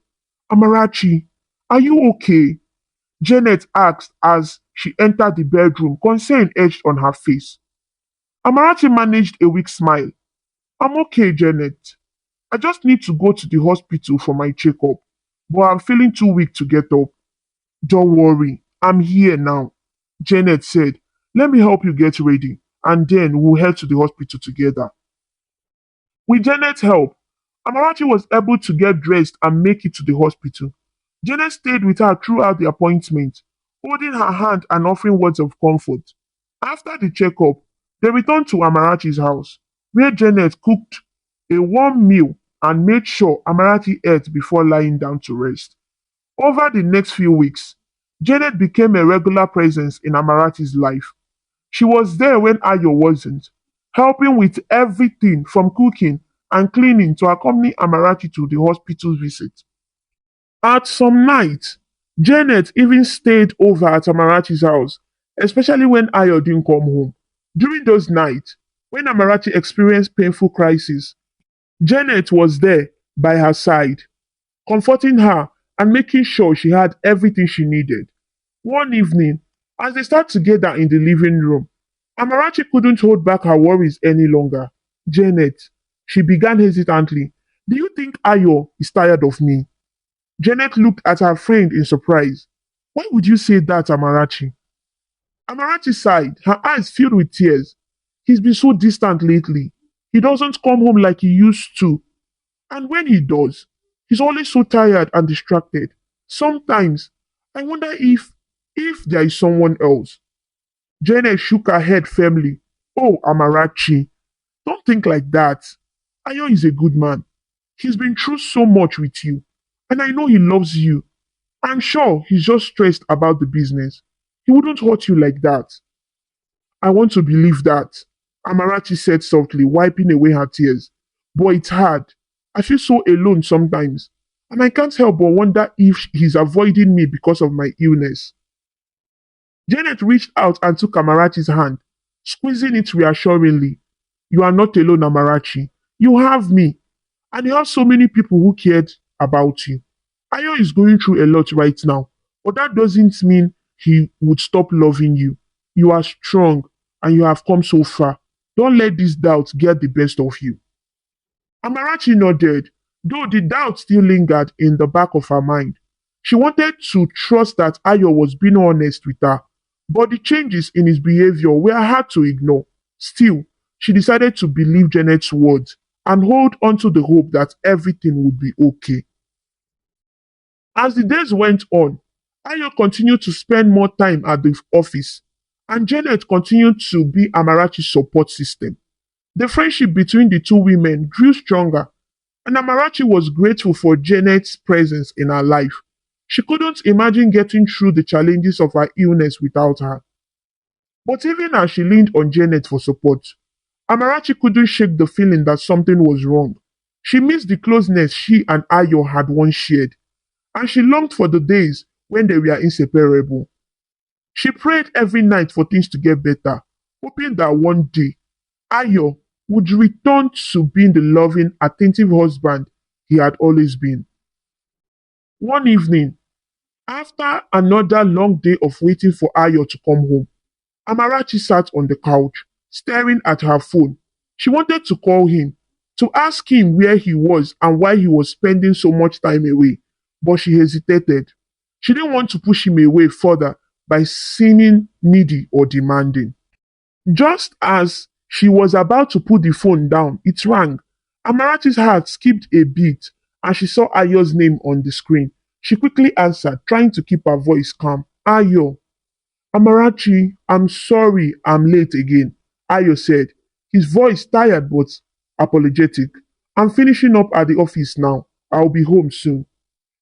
Amarachi, are you okay? Janet asked as she entered the bedroom, concern etched on her face. Amarachi managed a weak smile. I'm okay, Janet. I just need to go to the hospital for my checkup, but I'm feeling too weak to get up. Don't worry, I'm here now, Janet said. Let me help you get ready, and then we'll head to the hospital together. With Janet's help, Amarachi was able to get dressed and make it to the hospital. Janet stayed with her throughout the appointment, holding her hand and offering words of comfort. After the checkup, they returned to Amarachi's house, where Janet cooked a warm meal and made sure Amarachi ate before lying down to rest. Over the next few weeks, Janet became a regular presence in Amarachi's life. She was there when Ayo wasn't, helping with everything from cooking and cleaning to accompany Amarachi to the hospital visit. At some nights, Janet even stayed over at Amarachi's house, especially when Ayo didn't come home. During those nights, when Amarachi experienced painful crises, Janet was there by her side, comforting her and making sure she had everything she needed. One evening, as they sat together in the living room, Amarachi couldn't hold back her worries any longer. Janet, she began hesitantly, do you think Ayo is tired of me? Janet looked at her friend in surprise. Why would you say that, Amarachi? Amarachi sighed, her eyes filled with tears. He's been so distant lately. He doesn't come home like he used to. And when he does, he's always so tired and distracted. Sometimes, I wonder if there is someone else. Janet shook her head firmly. Oh, Amarachi, don't think like that. Ayo is a good man. He's been through so much with you. And I know he loves you. I'm sure he's just stressed about the business. He wouldn't hurt you like that. I want to believe that, Amarachi said softly, wiping away her tears. But it's hard. I feel so alone sometimes. And I can't help but wonder if he's avoiding me because of my illness. Janet reached out and took Amarachi's hand, squeezing it reassuringly. You are not alone, Amarachi. You have me. And you have so many people who cared about you. Ayo is going through a lot right now, but that doesn't mean he would stop loving you. You are strong and you have come so far. Don't let these doubts get the best of you. Amarachi nodded, though the doubt still lingered in the back of her mind. She wanted to trust that Ayo was being honest with her, but the changes in his behavior were hard to ignore. Still, she decided to believe Janet's words and hold on to the hope that everything would be okay. As the days went on, Ayo continued to spend more time at the office, and Janet continued to be Amarachi's support system. The friendship between the two women grew stronger, and Amarachi was grateful for Janet's presence in her life. She couldn't imagine getting through the challenges of her illness without her. But even as she leaned on Janet for support, Amarachi couldn't shake the feeling that something was wrong. She missed the closeness she and Ayo had once shared, and she longed for the days when they were inseparable. She prayed every night for things to get better, hoping that one day Ayo would return to being the loving, attentive husband he had always been. One evening, after another long day of waiting for Ayo to come home, Amarachi sat on the couch, staring at her phone. She wanted to call him, to ask him where he was and why he was spending so much time away, but she hesitated. She didn't want to push him away further by seeming needy or demanding. Just as she was about to put the phone down, it rang. Amarachi's heart skipped a beat as she saw Ayo's name on the screen. She quickly answered, trying to keep her voice calm. Ayo. Amarachi, I'm sorry I'm late again, Ayo said, his voice tired but apologetic. I'm finishing up at the office now. I'll be home soon.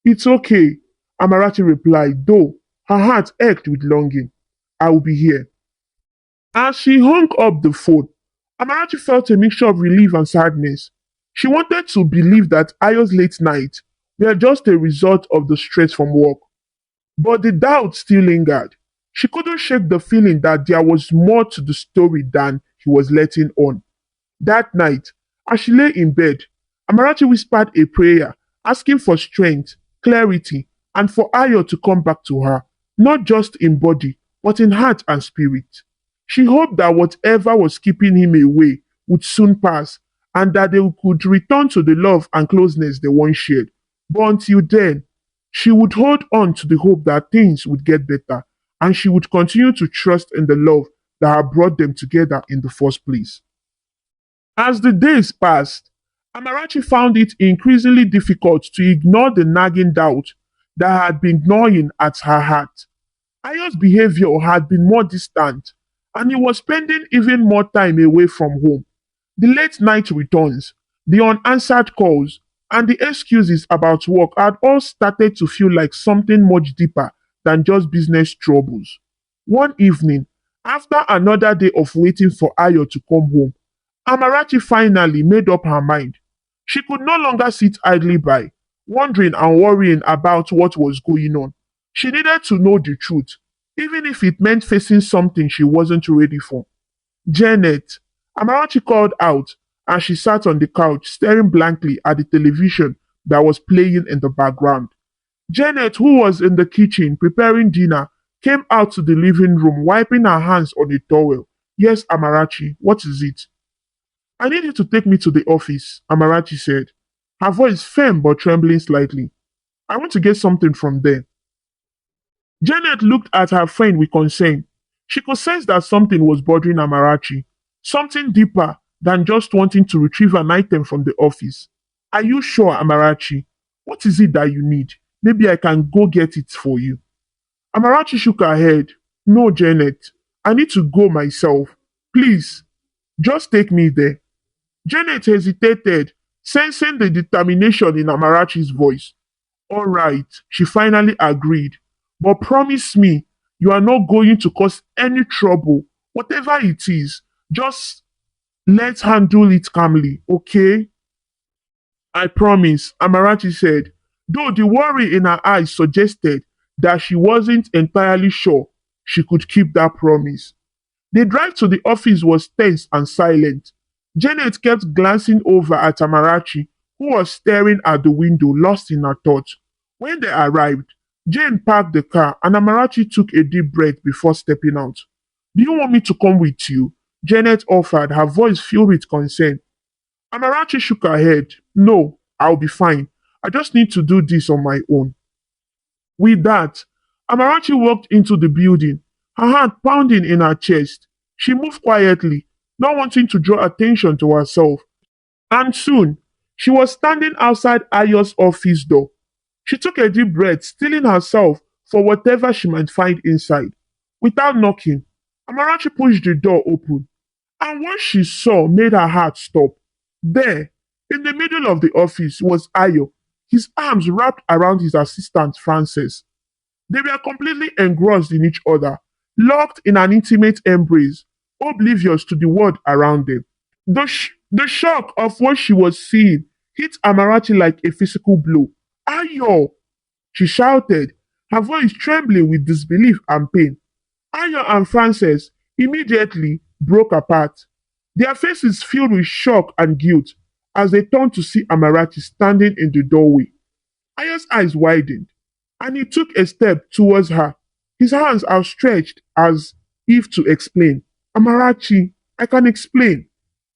It's okay, Amarachi replied, though her heart ached with longing. I will be here. As she hung up the phone, Amarachi felt a mixture of relief and sadness. She wanted to believe that Ayo's late night were just a result of the stress from work, but the doubt still lingered. She couldn't shake the feeling that there was more to the story than he was letting on. That night, as she lay in bed, Amarachi whispered a prayer, asking for strength, clarity, and for Ayo to come back to her, not just in body, but in heart and spirit. She hoped that whatever was keeping him away would soon pass, and that they could return to the love and closeness they once shared. But until then, she would hold on to the hope that things would get better, and she would continue to trust in the love that had brought them together in the first place. As the days passed, Amarachi found it increasingly difficult to ignore the nagging doubt that had been gnawing at her heart. Ayo's behavior had been more distant, and he was spending even more time away from home. The late night returns, the unanswered calls, and the excuses about work had all started to feel like something much deeper than just business troubles. One evening, after another day of waiting for Ayo to come home, Amarachi finally made up her mind. She could no longer sit idly by, wondering and worrying about what was going on. She needed to know the truth, even if it meant facing something she wasn't ready for. Janet, Amarachi called out as she sat on the couch staring blankly at the television that was playing in the background. Janet, who was in the kitchen preparing dinner, came out to the living room wiping her hands on a towel. Yes, Amarachi, what is it? I need you to take me to the office, Amarachi said, her voice firm but trembling slightly. I want to get something from there. Janet looked at her friend with concern. She could sense that something was bothering Amarachi, something deeper than just wanting to retrieve an item from the office. Are you sure, Amarachi? What is it that you need? Maybe I can go get it for you. Amarachi shook her head. No, Janet. I need to go myself. Please, just take me there. Janet hesitated, sensing the determination in Amarachi's voice. All right, she finally agreed. But promise me you are not going to cause any trouble, whatever it is. Just let's handle it calmly, okay? I promise, Amarachi said, though the worry in her eyes suggested that she wasn't entirely sure she could keep that promise. The drive to the office was tense and silent. Janet kept glancing over at Amarachi, who was staring at the window, lost in her thoughts. When they arrived, Jane parked the car and Amarachi took a deep breath before stepping out. Do you want me to come with you? Janet offered, her voice filled with concern. Amarachi shook her head. No, I'll be fine. I just need to do this on my own. With that, Amarachi walked into the building, her heart pounding in her chest. She moved quietly, not wanting to draw attention to herself. And soon, she was standing outside Ayo's office door. She took a deep breath, steeling herself for whatever she might find inside. Without knocking, Amarachi pushed the door open, and what she saw made her heart stop. There, in the middle of the office, was Ayo, his arms wrapped around his assistant Frances. They were completely engrossed in each other, locked in an intimate embrace, oblivious to the world around them. The shock of what she was seeing hit Amarachi like a physical blow. Ayo! She shouted, her voice trembling with disbelief and pain. Ayo and Frances immediately broke apart, their faces filled with shock and guilt as they turned to see Amarachi standing in the doorway. Ayo's eyes widened, and he took a step towards her, his hands outstretched as if to explain. Amarachi, I can explain.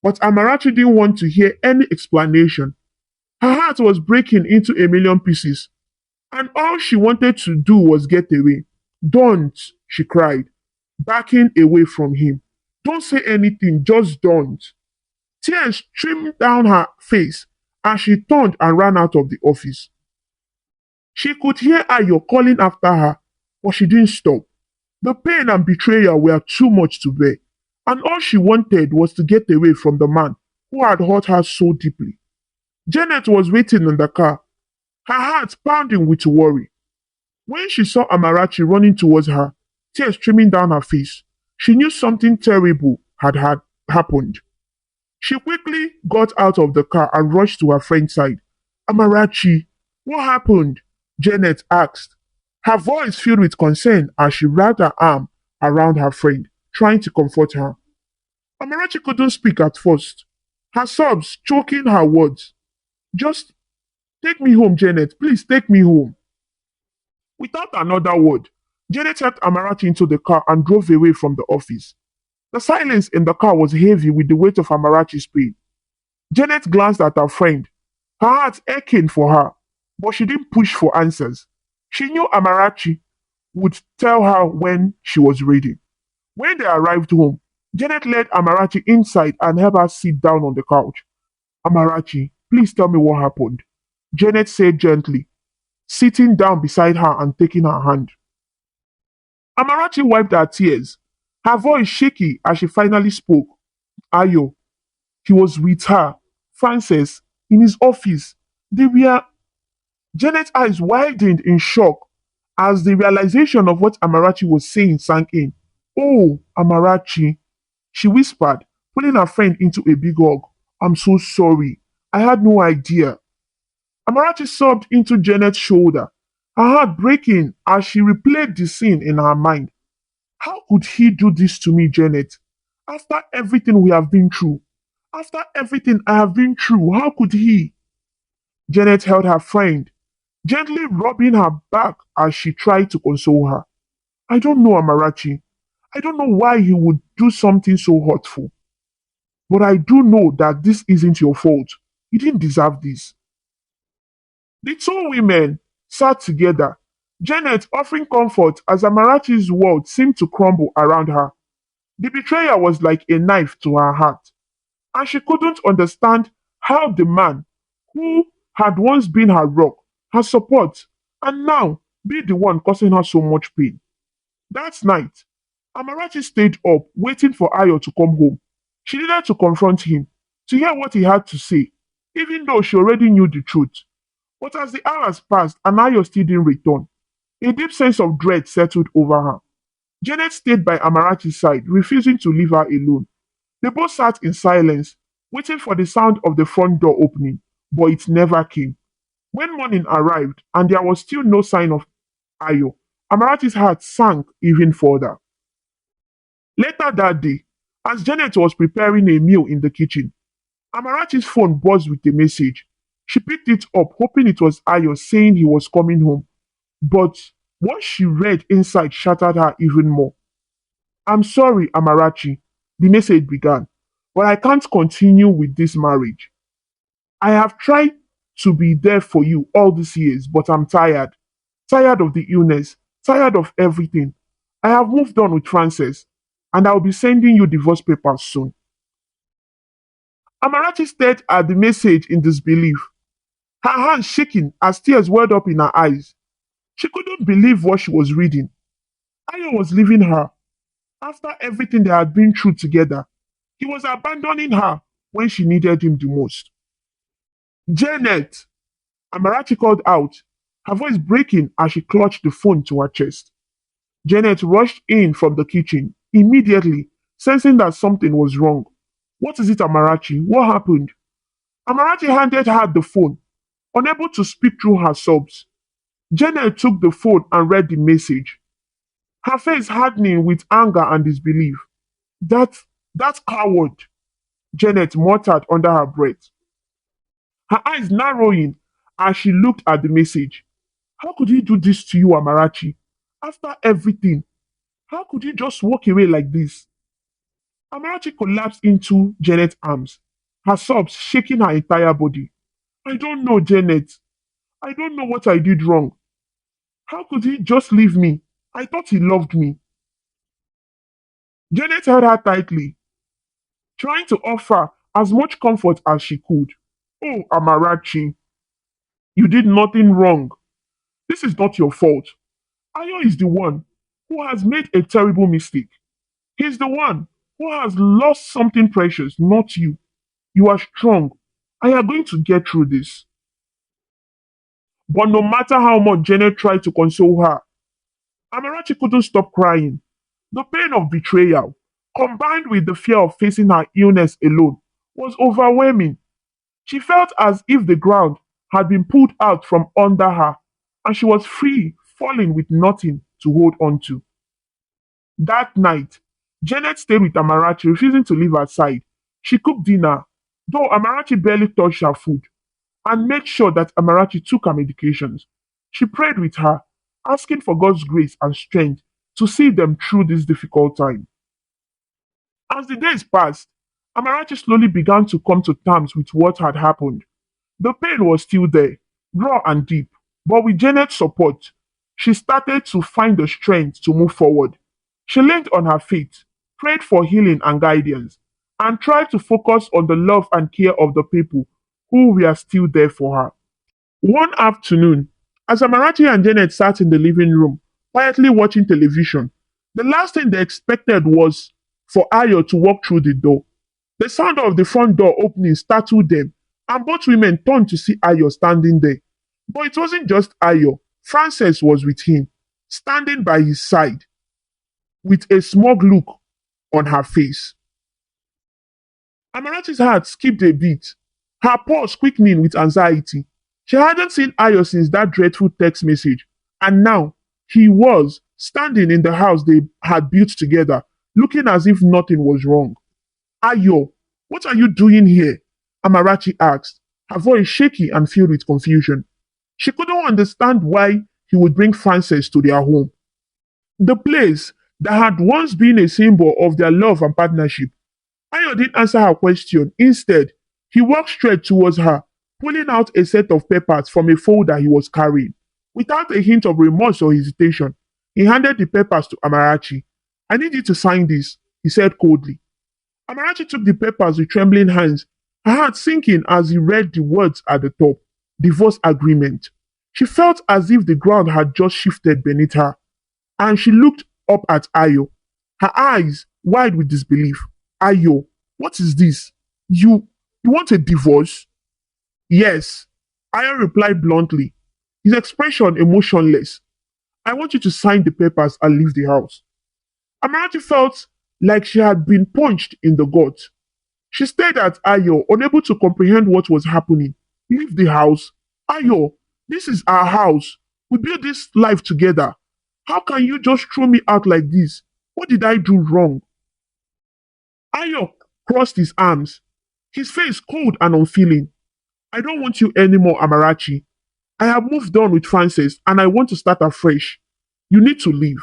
But Amarachi didn't want to hear any explanation. Her heart was breaking into a million pieces, and all she wanted to do was get away. Don't, she cried, backing away from him. Don't say anything, just don't. Tears streamed down her face as she turned and ran out of the office. She could hear Ayo calling after her, but she didn't stop. The pain and betrayal were too much to bear, and all she wanted was to get away from the man who had hurt her so deeply. Janet was waiting in the car, her heart pounding with worry. When she saw Amarachi running towards her, tears streaming down her face, she knew something terrible had happened. She quickly got out of the car and rushed to her friend's side. Amarachi, what happened? Janet asked, Her voice filled with concern as she wrapped her arm around her friend, trying to comfort her. Amarachi couldn't speak at first, her sobs choking her words. Just take me home, Janet. Please take me home. Without another word, Janet helped Amarachi into the car and drove away from the office. The silence in the car was heavy with the weight of Amarachi's pain. Janet glanced at her friend, her heart aching for her, but she didn't push for answers. She knew Amarachi would tell her when she was ready. When they arrived home, Janet led Amarachi inside and helped her sit down on the couch. Amarachi, please tell me what happened. Janet said gently, sitting down beside her and taking her hand. Amarachi wiped her tears, her voice shaky as she finally spoke. Ayo, he was with her, Frances, in his office. They were. Janet's eyes widened in shock as the realization of what Amarachi was saying sank in. Oh, Amarachi, she whispered, pulling her friend into a big hug. I'm so sorry. I had no idea. Amarachi sobbed into Janet's shoulder, her heart breaking as she replayed the scene in her mind. How could he do this to me, Janet? After everything we have been through, after everything I have been through, how could he? Janet held her friend, gently rubbing her back as she tried to console her. I don't know, Amarachi. I don't know why he would do something so hurtful. But I do know that this isn't your fault. You didn't deserve this. The two women sat together, Janet offering comfort as Amarachi's world seemed to crumble around her. The betrayal was like a knife to her heart, and she couldn't understand how the man who had once been her rock, her support, and now be the one causing her so much pain. That night, Amarachi stayed up waiting for Ayo to come home. She needed to confront him, to hear what he had to say, even though she already knew the truth. But as the hours passed and Ayo still didn't return, a deep sense of dread settled over her. Janet stayed by Amarachi's side, refusing to leave her alone. They both sat in silence, waiting for the sound of the front door opening, but it never came. When morning arrived and there was still no sign of Ayo, Amarachi's heart sank even further. Later that day, as Janet was preparing a meal in the kitchen, Amarachi's phone buzzed with a message. She picked it up, hoping it was Ayo saying he was coming home. But what she read inside shattered her even more. I'm sorry, Amarachi, the message began, but I can't continue with this marriage. I have tried to be there for you all these years, but I'm tired. Tired of the illness, tired of everything. I have moved on with Frances, and I'll be sending you divorce papers soon. Amarachi stared at the message in disbelief, her hands shaking as tears welled up in her eyes. She couldn't believe what she was reading. Ayo was leaving her. After everything they had been through together, he was abandoning her when she needed him the most. Janet! Amarachi called out, her voice breaking as she clutched the phone to her chest. Janet rushed in from the kitchen, immediately, sensing that something was wrong. What is it, Amarachi? What happened? Amarachi handed her the phone, unable to speak through her sobs. Janet took the phone and read the message, her face hardening with anger and disbelief. That, that coward, Janet muttered under her breath, her eyes narrowing as she looked at the message. How could he do this to you, Amarachi? After everything, how could he just walk away like this? Amarachi collapsed into Janet's arms, her sobs shaking her entire body. I don't know, Janet. I don't know what I did wrong. How could he just leave me? I thought he loved me. Janet held her tightly, trying to offer as much comfort as she could. Oh, Amarachi, you did nothing wrong. This is not your fault. Ayo is the one who has made a terrible mistake. He's the one who has lost something precious, not you. You are strong. I are going to get through this. But no matter how much Janet tried to console her, Amarachi couldn't stop crying. The pain of betrayal, combined with the fear of facing her illness alone, was overwhelming. She felt as if the ground had been pulled out from under her, and she was free falling with nothing to hold on to. That night, Janet stayed with Amarachi, refusing to leave her side. She cooked dinner, though Amarachi barely touched her food, and made sure that Amarachi took her medications. She prayed with her, asking for God's grace and strength to see them through this difficult time. As the days passed, Amarachi slowly began to come to terms with what had happened. The pain was still there, raw and deep, but with Janet's support, she started to find the strength to move forward. She leaned on her faith, prayed for healing and guidance, and tried to focus on the love and care of the people who were still there for her. One afternoon, as Amarachi and Janet sat in the living room, quietly watching television, the last thing they expected was for Ayo to walk through the door. The sound of the front door opening startled them, and both women turned to see Ayo standing there. But it wasn't just Ayo. Frances was with him, standing by his side, with a smug look on her face. Amarachi's heart skipped a beat, her pulse quickening with anxiety. She hadn't seen Ayo since that dreadful text message, and now he was standing in the house they had built together, looking as if nothing was wrong. Ayo, what are you doing here? Amarachi asked, her voice shaky and filled with confusion. She couldn't understand why he would bring Frances to their home. The place that had once been a symbol of their love and partnership. Ayo didn't answer her question. Instead, he walked straight towards her, pulling out a set of papers from a folder he was carrying. Without a hint of remorse or hesitation, he handed the papers to Amarachi. I need you to sign this, he said coldly. Amarachi took the papers with trembling hands, her heart sinking as he read the words at the top. Divorce agreement. She felt as if the ground had just shifted beneath her, and she looked up at Ayo, her eyes wide with disbelief. Ayo, what is this? You want a divorce? Yes, Ayo replied bluntly, his expression emotionless. I want you to sign the papers and leave the house. Amarachi felt like she had been punched in the gut. She stared at Ayo, unable to comprehend what was happening. Leave the house? Ayo, this is our house. We built this life together. How can you just throw me out like this? What did I do wrong? Ayo crossed his arms, his face cold and unfeeling. I don't want you anymore, Amarachi. I have moved on with Frances and I want to start afresh. You need to leave.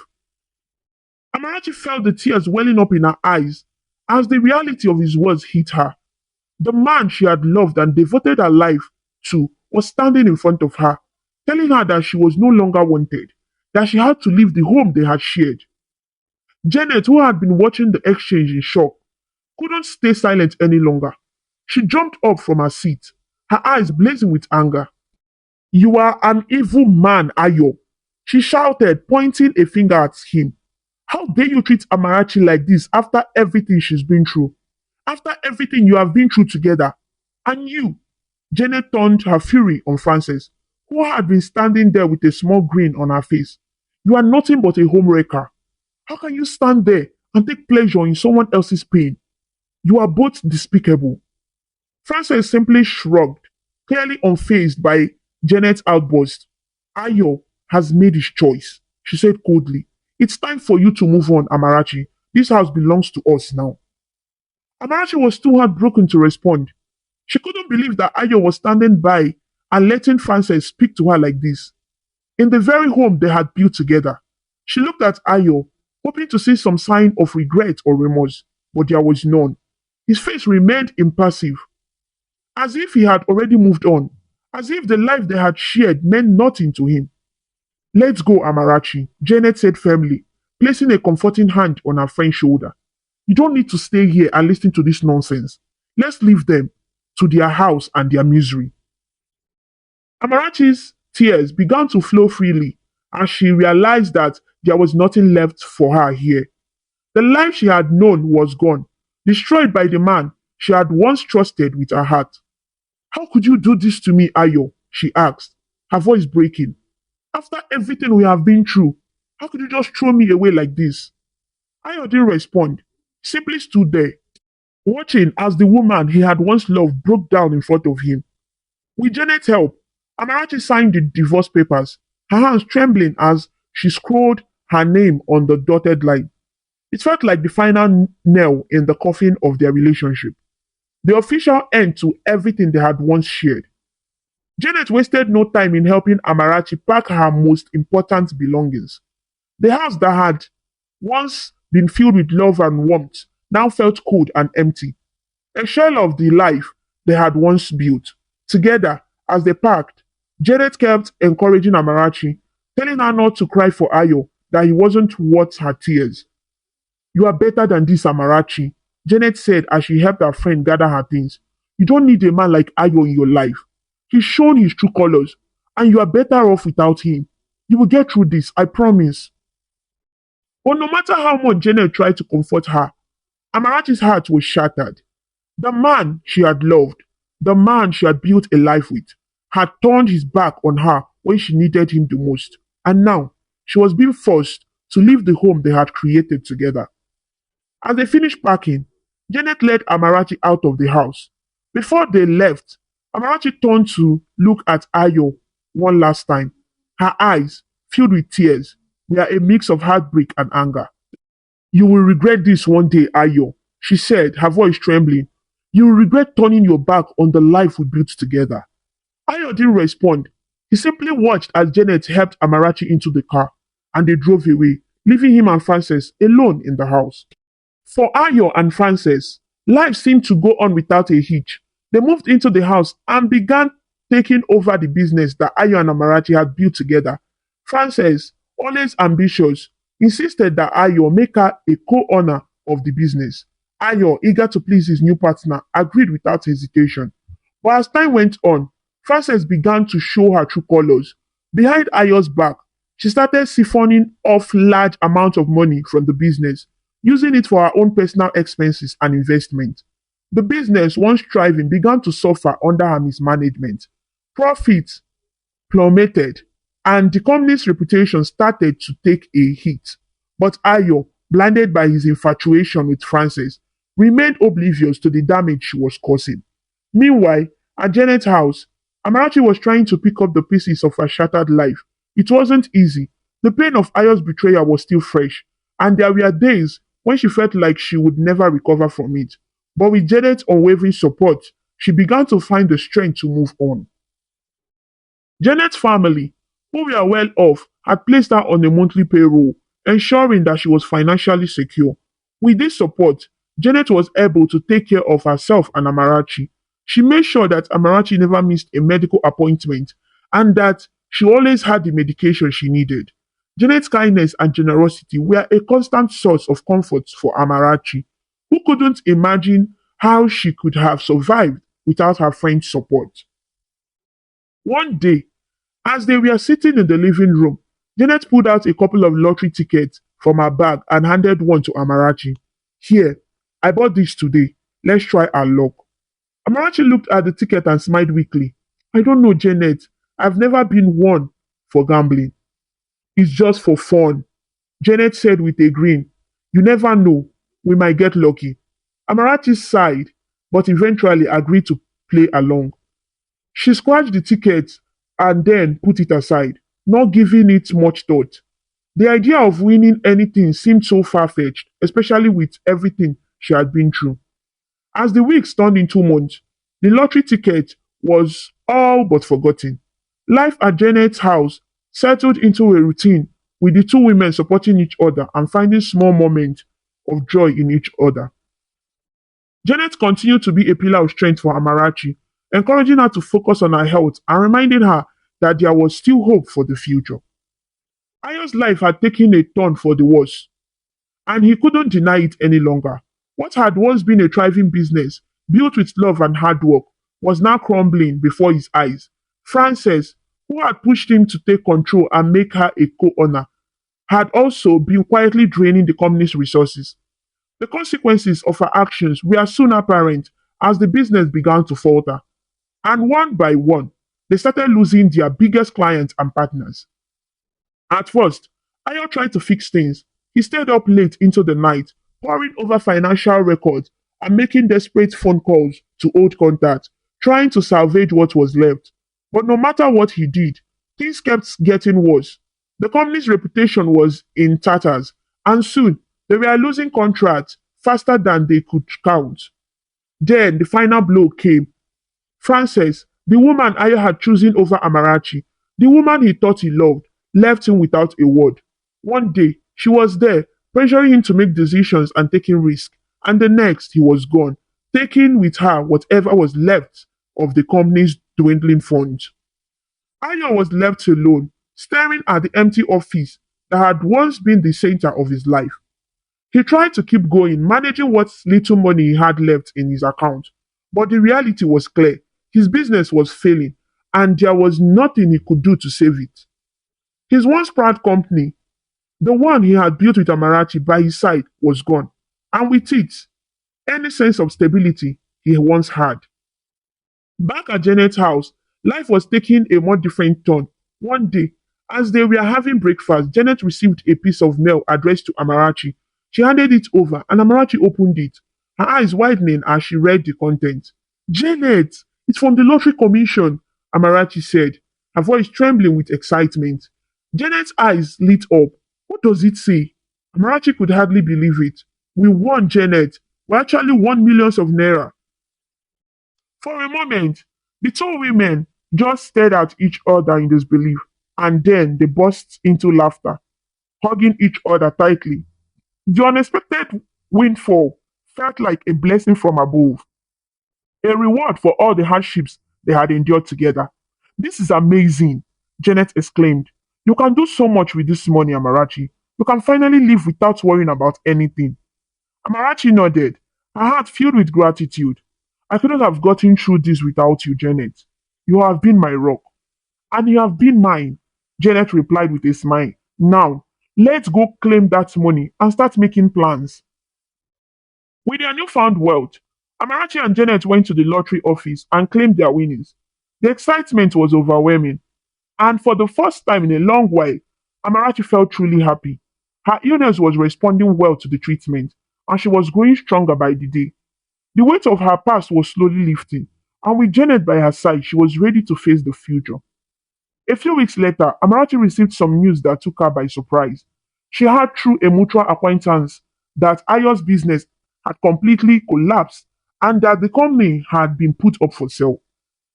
Amarachi felt the tears welling up in her eyes as the reality of his words hit her. The man she had loved and devoted her life to was standing in front of her, telling her that she was no longer wanted, that she had to leave the home they had shared. Janet, who had been watching the exchange in shock, couldn't stay silent any longer. She jumped up from her seat, her eyes blazing with anger. You are an evil man, Ayo, she shouted, pointing a finger at him. How dare you treat Amarachi like this after everything she's been through? After everything you have been through together? And you? Janet turned her fury on Frances, who had been standing there with a small grin on her face. You are nothing but a homewrecker. How can you stand there and take pleasure in someone else's pain? You are both despicable. Frances simply shrugged, clearly unfazed by Janet's outburst. Ayo has made his choice, she said coldly. It's time for you to move on, Amarachi. This house belongs to us now. Amarachi was too heartbroken to respond. She couldn't believe that Ayo was standing by and letting Frances speak to her like this. In the very home they had built together. She looked at Ayo, hoping to see some sign of regret or remorse, but there was none. His face remained impassive, as if he had already moved on, as if the life they had shared meant nothing to him. Let's go, Amarachi, Janet said firmly, placing a comforting hand on her friend's shoulder. You don't need to stay here and listen to this nonsense. Let's leave them to their house and their misery. Amarachi's tears began to flow freely as she realized that there was nothing left for her here. The life she had known was gone, destroyed by the man she had once trusted with her heart. How could you do this to me, Ayo? She asked, her voice breaking. After everything we have been through, how could you just throw me away like this? Ayo didn't respond, simply stood there, watching as the woman he had once loved broke down in front of him. With Janet's help, Amarachi signed the divorce papers. her hands trembling as she scrawled her name on the dotted line. It felt like the final nail in the coffin of their relationship, the official end to everything they had once shared. Janet wasted no time in helping Amarachi pack her most important belongings. The house that had once been filled with love and warmth now felt cold and empty, a shell of the life they had once built. Together, as they packed, Janet kept encouraging Amarachi, telling her not to cry for Ayo, that he wasn't worth her tears. You are better than this, Amarachi, Janet said as she helped her friend gather her things. You don't need a man like Ayo in your life. He's shown his true colors, and you are better off without him. You will get through this, I promise. But no matter how much Janet tried to comfort her, Amarachi's heart was shattered. The man she had loved, the man she had built a life with, had turned his back on her when she needed him the most. And now, she was being forced to leave the home they had created together. As they finished packing, Janet led Amarachi out of the house. Before they left, Amarachi turned to look at Ayo one last time. Her eyes, filled with tears, were a mix of heartbreak and anger. You will regret this one day, Ayo, she said, her voice trembling. You will regret turning your back on the life we built together. Ayo didn't respond. He simply watched as Janet helped Amarachi into the car, and they drove away, leaving him and Frances alone in the house. For Ayo and Frances, life seemed to go on without a hitch. They moved into the house and began taking over the business that Ayo and Amarachi had built together. Frances, always ambitious, insisted that Ayo make her a co-owner of the business. Ayo, eager to please his new partner, agreed without hesitation. But as time went on, Frances began to show her true colors. Behind Ayo's back, she started siphoning off large amounts of money from the business, using it for her own personal expenses and investment. The business, once thriving, began to suffer under her mismanagement. Profits plummeted, and the company's reputation started to take a hit. But Ayo, blinded by his infatuation with Frances, remained oblivious to the damage she was causing. Meanwhile, at Janet's house, Amarachi was trying to pick up the pieces of her shattered life. It wasn't easy. The pain of Ayo's betrayal was still fresh, and there were days when she felt like she would never recover from it. But with Janet's unwavering support, she began to find the strength to move on. Janet's family, who were well off, had placed her on a monthly payroll, ensuring that she was financially secure. With this support, Janet was able to take care of herself and Amarachi. She made sure that Amarachi never missed a medical appointment and that she always had the medication she needed. Janet's kindness and generosity were a constant source of comfort for Amarachi, who couldn't imagine how she could have survived without her friend's support. One day, as they were sitting in the living room, Janet pulled out a couple of lottery tickets from her bag and handed one to Amarachi. Here, I bought this today. Let's try our luck. Amarachi looked at the ticket and smiled weakly. I don't know, Janet. I've never been one for gambling. It's just for fun. Janet said with a grin. You never know. We might get lucky. Amarachi sighed, but eventually agreed to play along. She scratched the ticket and then put it aside, not giving it much thought. The idea of winning anything seemed so far-fetched, especially with everything she had been through. As the weeks turned into months, the lottery ticket was all but forgotten. Life at Janet's house settled into a routine, with the two women supporting each other and finding small moments of joy in each other. Janet continued to be a pillar of strength for Amarachi, encouraging her to focus on her health and reminding her that there was still hope for the future. Ayo's life had taken a turn for the worse, and he couldn't deny it any longer. What had once been a thriving business, built with love and hard work, was now crumbling before his eyes. Frances, who had pushed him to take control and make her a co-owner, had also been quietly draining the company's resources. The consequences of her actions were soon apparent as the business began to falter, and one by one, they started losing their biggest clients and partners. At first, Ayo tried to fix things. He stayed up late into the night, poring over financial records and making desperate phone calls to old contacts, trying to salvage what was left. But no matter what he did, Things kept getting worse. The company's reputation was in tatters, and soon they were losing contracts faster than they could count. Then the final blow came. Frances, the woman Ayo had chosen over Amarachi, the woman he thought he loved, left him without a word. One day, she was there, pressuring him to make decisions and taking risks, and the next, he was gone, taking with her whatever was left of the company's dwindling funds. Ayo was left alone, staring at the empty office that had once been the center of his life. He tried to keep going, managing what little money he had left in his account. But the reality was clear. His business was failing, and there was nothing he could do to save it. His once proud company, the one he had built with Amarachi by his side, was gone. And with it, any sense of stability he once had. Back at Janet's house, life was taking a more different turn. One day, as they were having breakfast, Janet received a piece of mail addressed to Amarachi. She handed it over, and Amarachi opened it, her eyes widening as she read the content. Janet, it's from the Lottery Commission, Amarachi said, her voice trembling with excitement. Janet's eyes lit up. What does it say? Amarachi could hardly believe it. We won, Janet. We actually won millions of naira. For a moment, the two women just stared at each other in disbelief, and then they burst into laughter, hugging each other tightly. The unexpected windfall felt like a blessing from above, a reward for all the hardships they had endured together. This is amazing, Janet exclaimed. You can do so much with this money, Amarachi. You can finally live without worrying about anything. Amarachi nodded, her heart filled with gratitude. I couldn't have gotten through this without you, Janet. You have been my rock. And you have been mine, Janet replied with a smile. Now, let's go claim that money and start making plans. With their newfound wealth, Amarachi and Janet went to the lottery office and claimed their winnings. The excitement was overwhelming, and for the first time in a long while, Amarachi felt truly happy. Her illness was responding well to the treatment, and she was growing stronger by the day. The weight of her past was slowly lifting, and with Janet by her side, she was ready to face the future. A few weeks later, Amarachi received some news that took her by surprise. She heard through a mutual acquaintance that Ayo's business had completely collapsed and that the company had been put up for sale.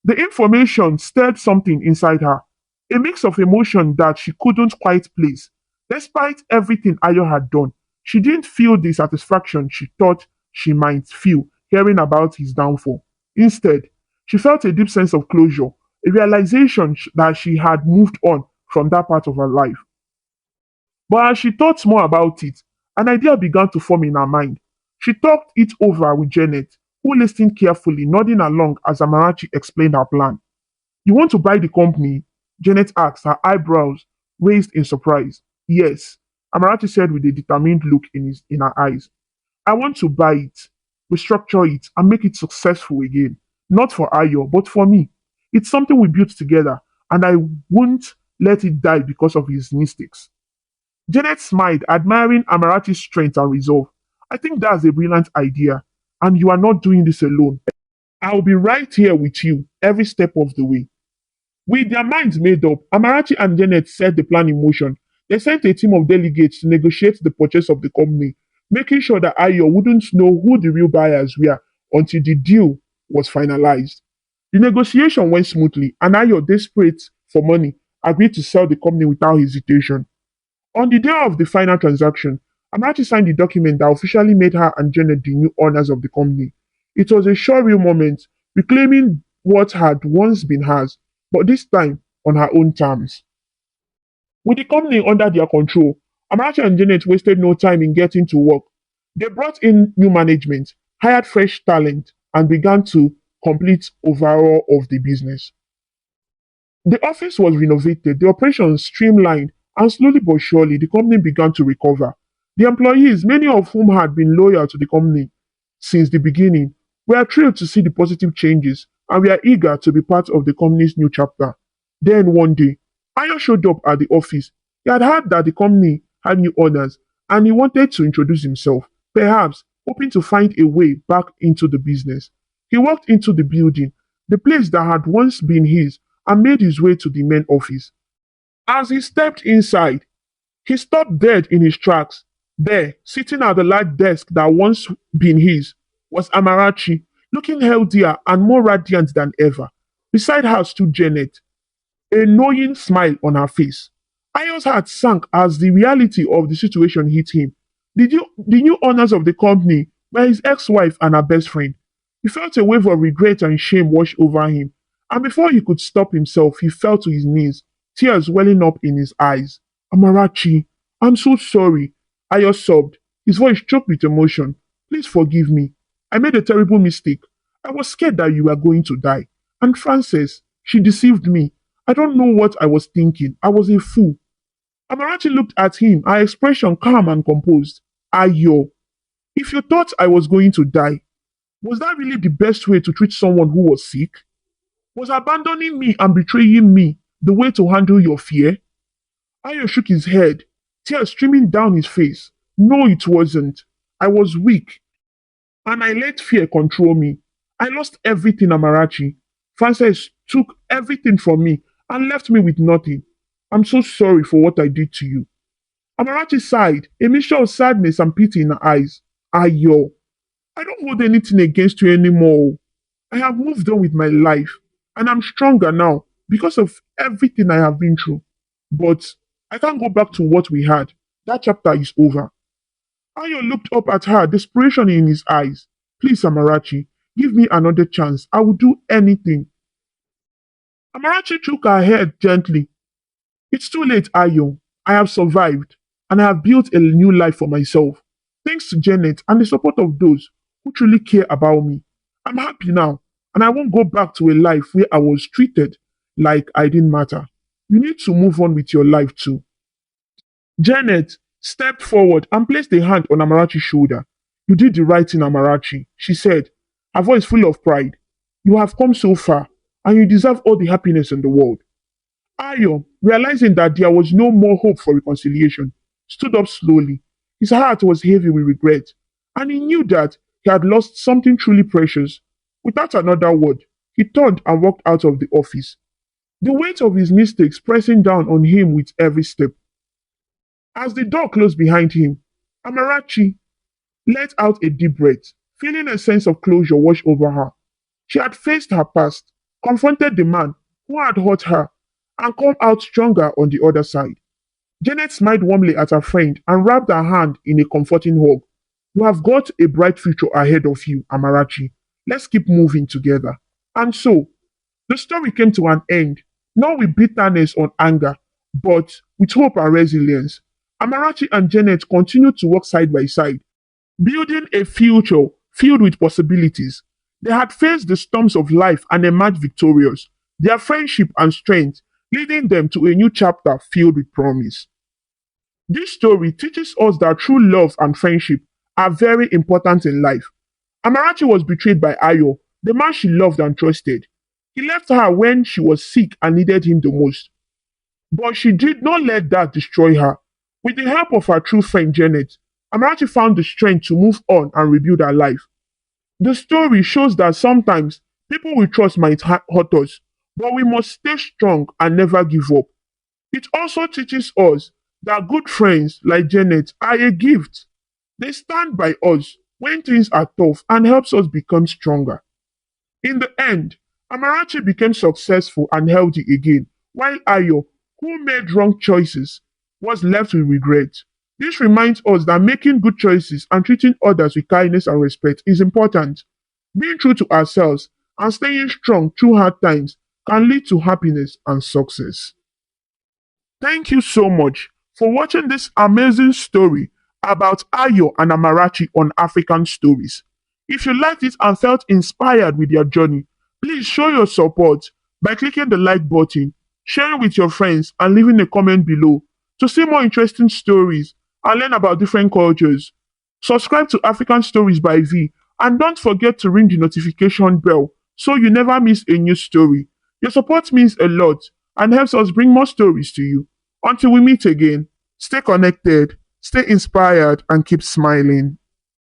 The information stirred something inside her, a mix of emotion that she couldn't quite place. Despite everything Ayo had done, she didn't feel the satisfaction she thought she might feel hearing about his downfall. Instead, she felt a deep sense of closure, a realization that she had moved on from that part of her life. But as she thought more about it, an idea began to form in her mind. She talked it over with Janet, who listened carefully, nodding along as Amarachi explained her plan. You want to buy the company? Janet asked, her eyebrows raised in surprise. Yes, Amarachi said with a determined look in her eyes. I want to buy it, restructure it, and make it successful again. Not for Ayo, but for me. It's something we built together, and I won't let it die because of his mistakes. Janet smiled, admiring Amarachi's strength and resolve. I think that's a brilliant idea, and you are not doing this alone. I'll be right here with you every step of the way. With their minds made up, Amarachi and Janet set the plan in motion. They sent a team of delegates to negotiate the purchase of the company, making sure that Ayo wouldn't know who the real buyers were until the deal was finalized. The negotiation went smoothly, and Ayo, desperate for money, agreed to sell the company without hesitation. On the day of the final transaction, Amarachi signed the document that officially made her and Janet the new owners of the company. It was a surreal moment, reclaiming what had once been hers, but this time on her own terms. With the company under their control, Amarachi and Janet wasted no time in getting to work. They brought in new management, hired fresh talent, and began to complete overhaul of the business. The office was renovated, the operations streamlined, and slowly but surely the company began to recover. The employees, many of whom had been loyal to the company since the beginning, were thrilled to see the positive changes and were eager to be part of the company's new chapter. Then one day, Ayo showed up at the office. He had heard that the company had new owners and he wanted to introduce himself, perhaps hoping to find a way back into the business. He walked into the building, the place that had once been his, and made his way to the main office. As he stepped inside, he stopped dead in his tracks. There, sitting at the large desk that once been his, was Amarachi, looking healthier and more radiant than ever. Beside her stood Janet, a knowing smile on her face. Ayo's heart sank as the reality of the situation hit him. The new owners of the company were his ex-wife and her best friend. He felt a wave of regret and shame wash over him, and before he could stop himself, he fell to his knees, tears welling up in his eyes. Amarachi, I'm so sorry. Ayo sobbed, his voice choked with emotion. Please forgive me. I made a terrible mistake. I was scared that you were going to die. And Frances, she deceived me. I don't know what I was thinking. I was a fool. Amarachi looked at him, her expression calm and composed. Ayo, if you thought I was going to die, was that really the best way to treat someone who was sick? Was abandoning me and betraying me the way to handle your fear? Ayo shook his head, tears streaming down his face. No, it wasn't. I was weak, and I let fear control me. I lost everything, Amarachi. Frances took everything from me and left me with nothing. I'm so sorry for what I did to you. Amarachi sighed, a mixture of sadness and pity in her eyes. Ayo, I don't hold anything against you anymore. I have moved on with my life, and I'm stronger now because of everything I have been through. But I can't go back to what we had. That chapter is over. Ayo looked up at her, desperation in his eyes. Please, Amarachi, give me another chance. I will do anything. Amarachi shook her head gently. It's too late, Ayo. I have survived, and I have built a new life for myself. Thanks to Janet and the support of those who truly care about me. I'm happy now, and I won't go back to a life where I was treated like I didn't matter. You need to move on with your life too. Janet stepped forward and placed a hand on Amarachi's shoulder. You did the right thing, Amarachi, she said, her voice full of pride. You have come so far, and you deserve all the happiness in the world. Ayo, realizing that there was no more hope for reconciliation, stood up slowly. His heart was heavy with regret, and he knew that he had lost something truly precious. Without another word, he turned and walked out of the office, the weight of his mistakes pressing down on him with every step. As the door closed behind him, Amarachi let out a deep breath, feeling a sense of closure wash over her. She had faced her past, confronted the man who had hurt her, and come out stronger on the other side. Janet smiled warmly at her friend and wrapped her hand in a comforting hug. You have got a bright future ahead of you, Amarachi. Let's keep moving together. And so, the story came to an end, not with bitterness or anger, but with hope and resilience. Amarachi and Janet continued to work side by side, building a future filled with possibilities. They had faced the storms of life and emerged victorious, their friendship and strength leading them to a new chapter filled with promise. This story teaches us that true love and friendship are very important in life. Amarachi was betrayed by Ayo, the man she loved and trusted. He left her when she was sick and needed him the most. But she did not let that destroy her. With the help of her true friend Janet, Amarachi found the strength to move on and rebuild her life. The story shows that sometimes people we trust might hurt us, but we must stay strong and never give up. It also teaches us that good friends like Janet are a gift. They stand by us when things are tough and helps us become stronger. In the end, Amarachi became successful and healthy again, while Ayo, who made wrong choices, was left with regret. This reminds us that making good choices and treating others with kindness and respect is important. Being true to ourselves and staying strong through hard times can lead to happiness and success. Thank you so much for watching this amazing story about Ayo and Amarachi on African Stories. If you liked it and felt inspired with your journey, please show your support by clicking the like button, sharing with your friends, and leaving a comment below. To see more interesting stories and learn about different cultures, subscribe to African Stories by V, and don't forget to ring the notification bell so you never miss a new story. Your support means a lot and helps us bring more stories to you. Until we meet again, stay connected, stay inspired, and keep smiling.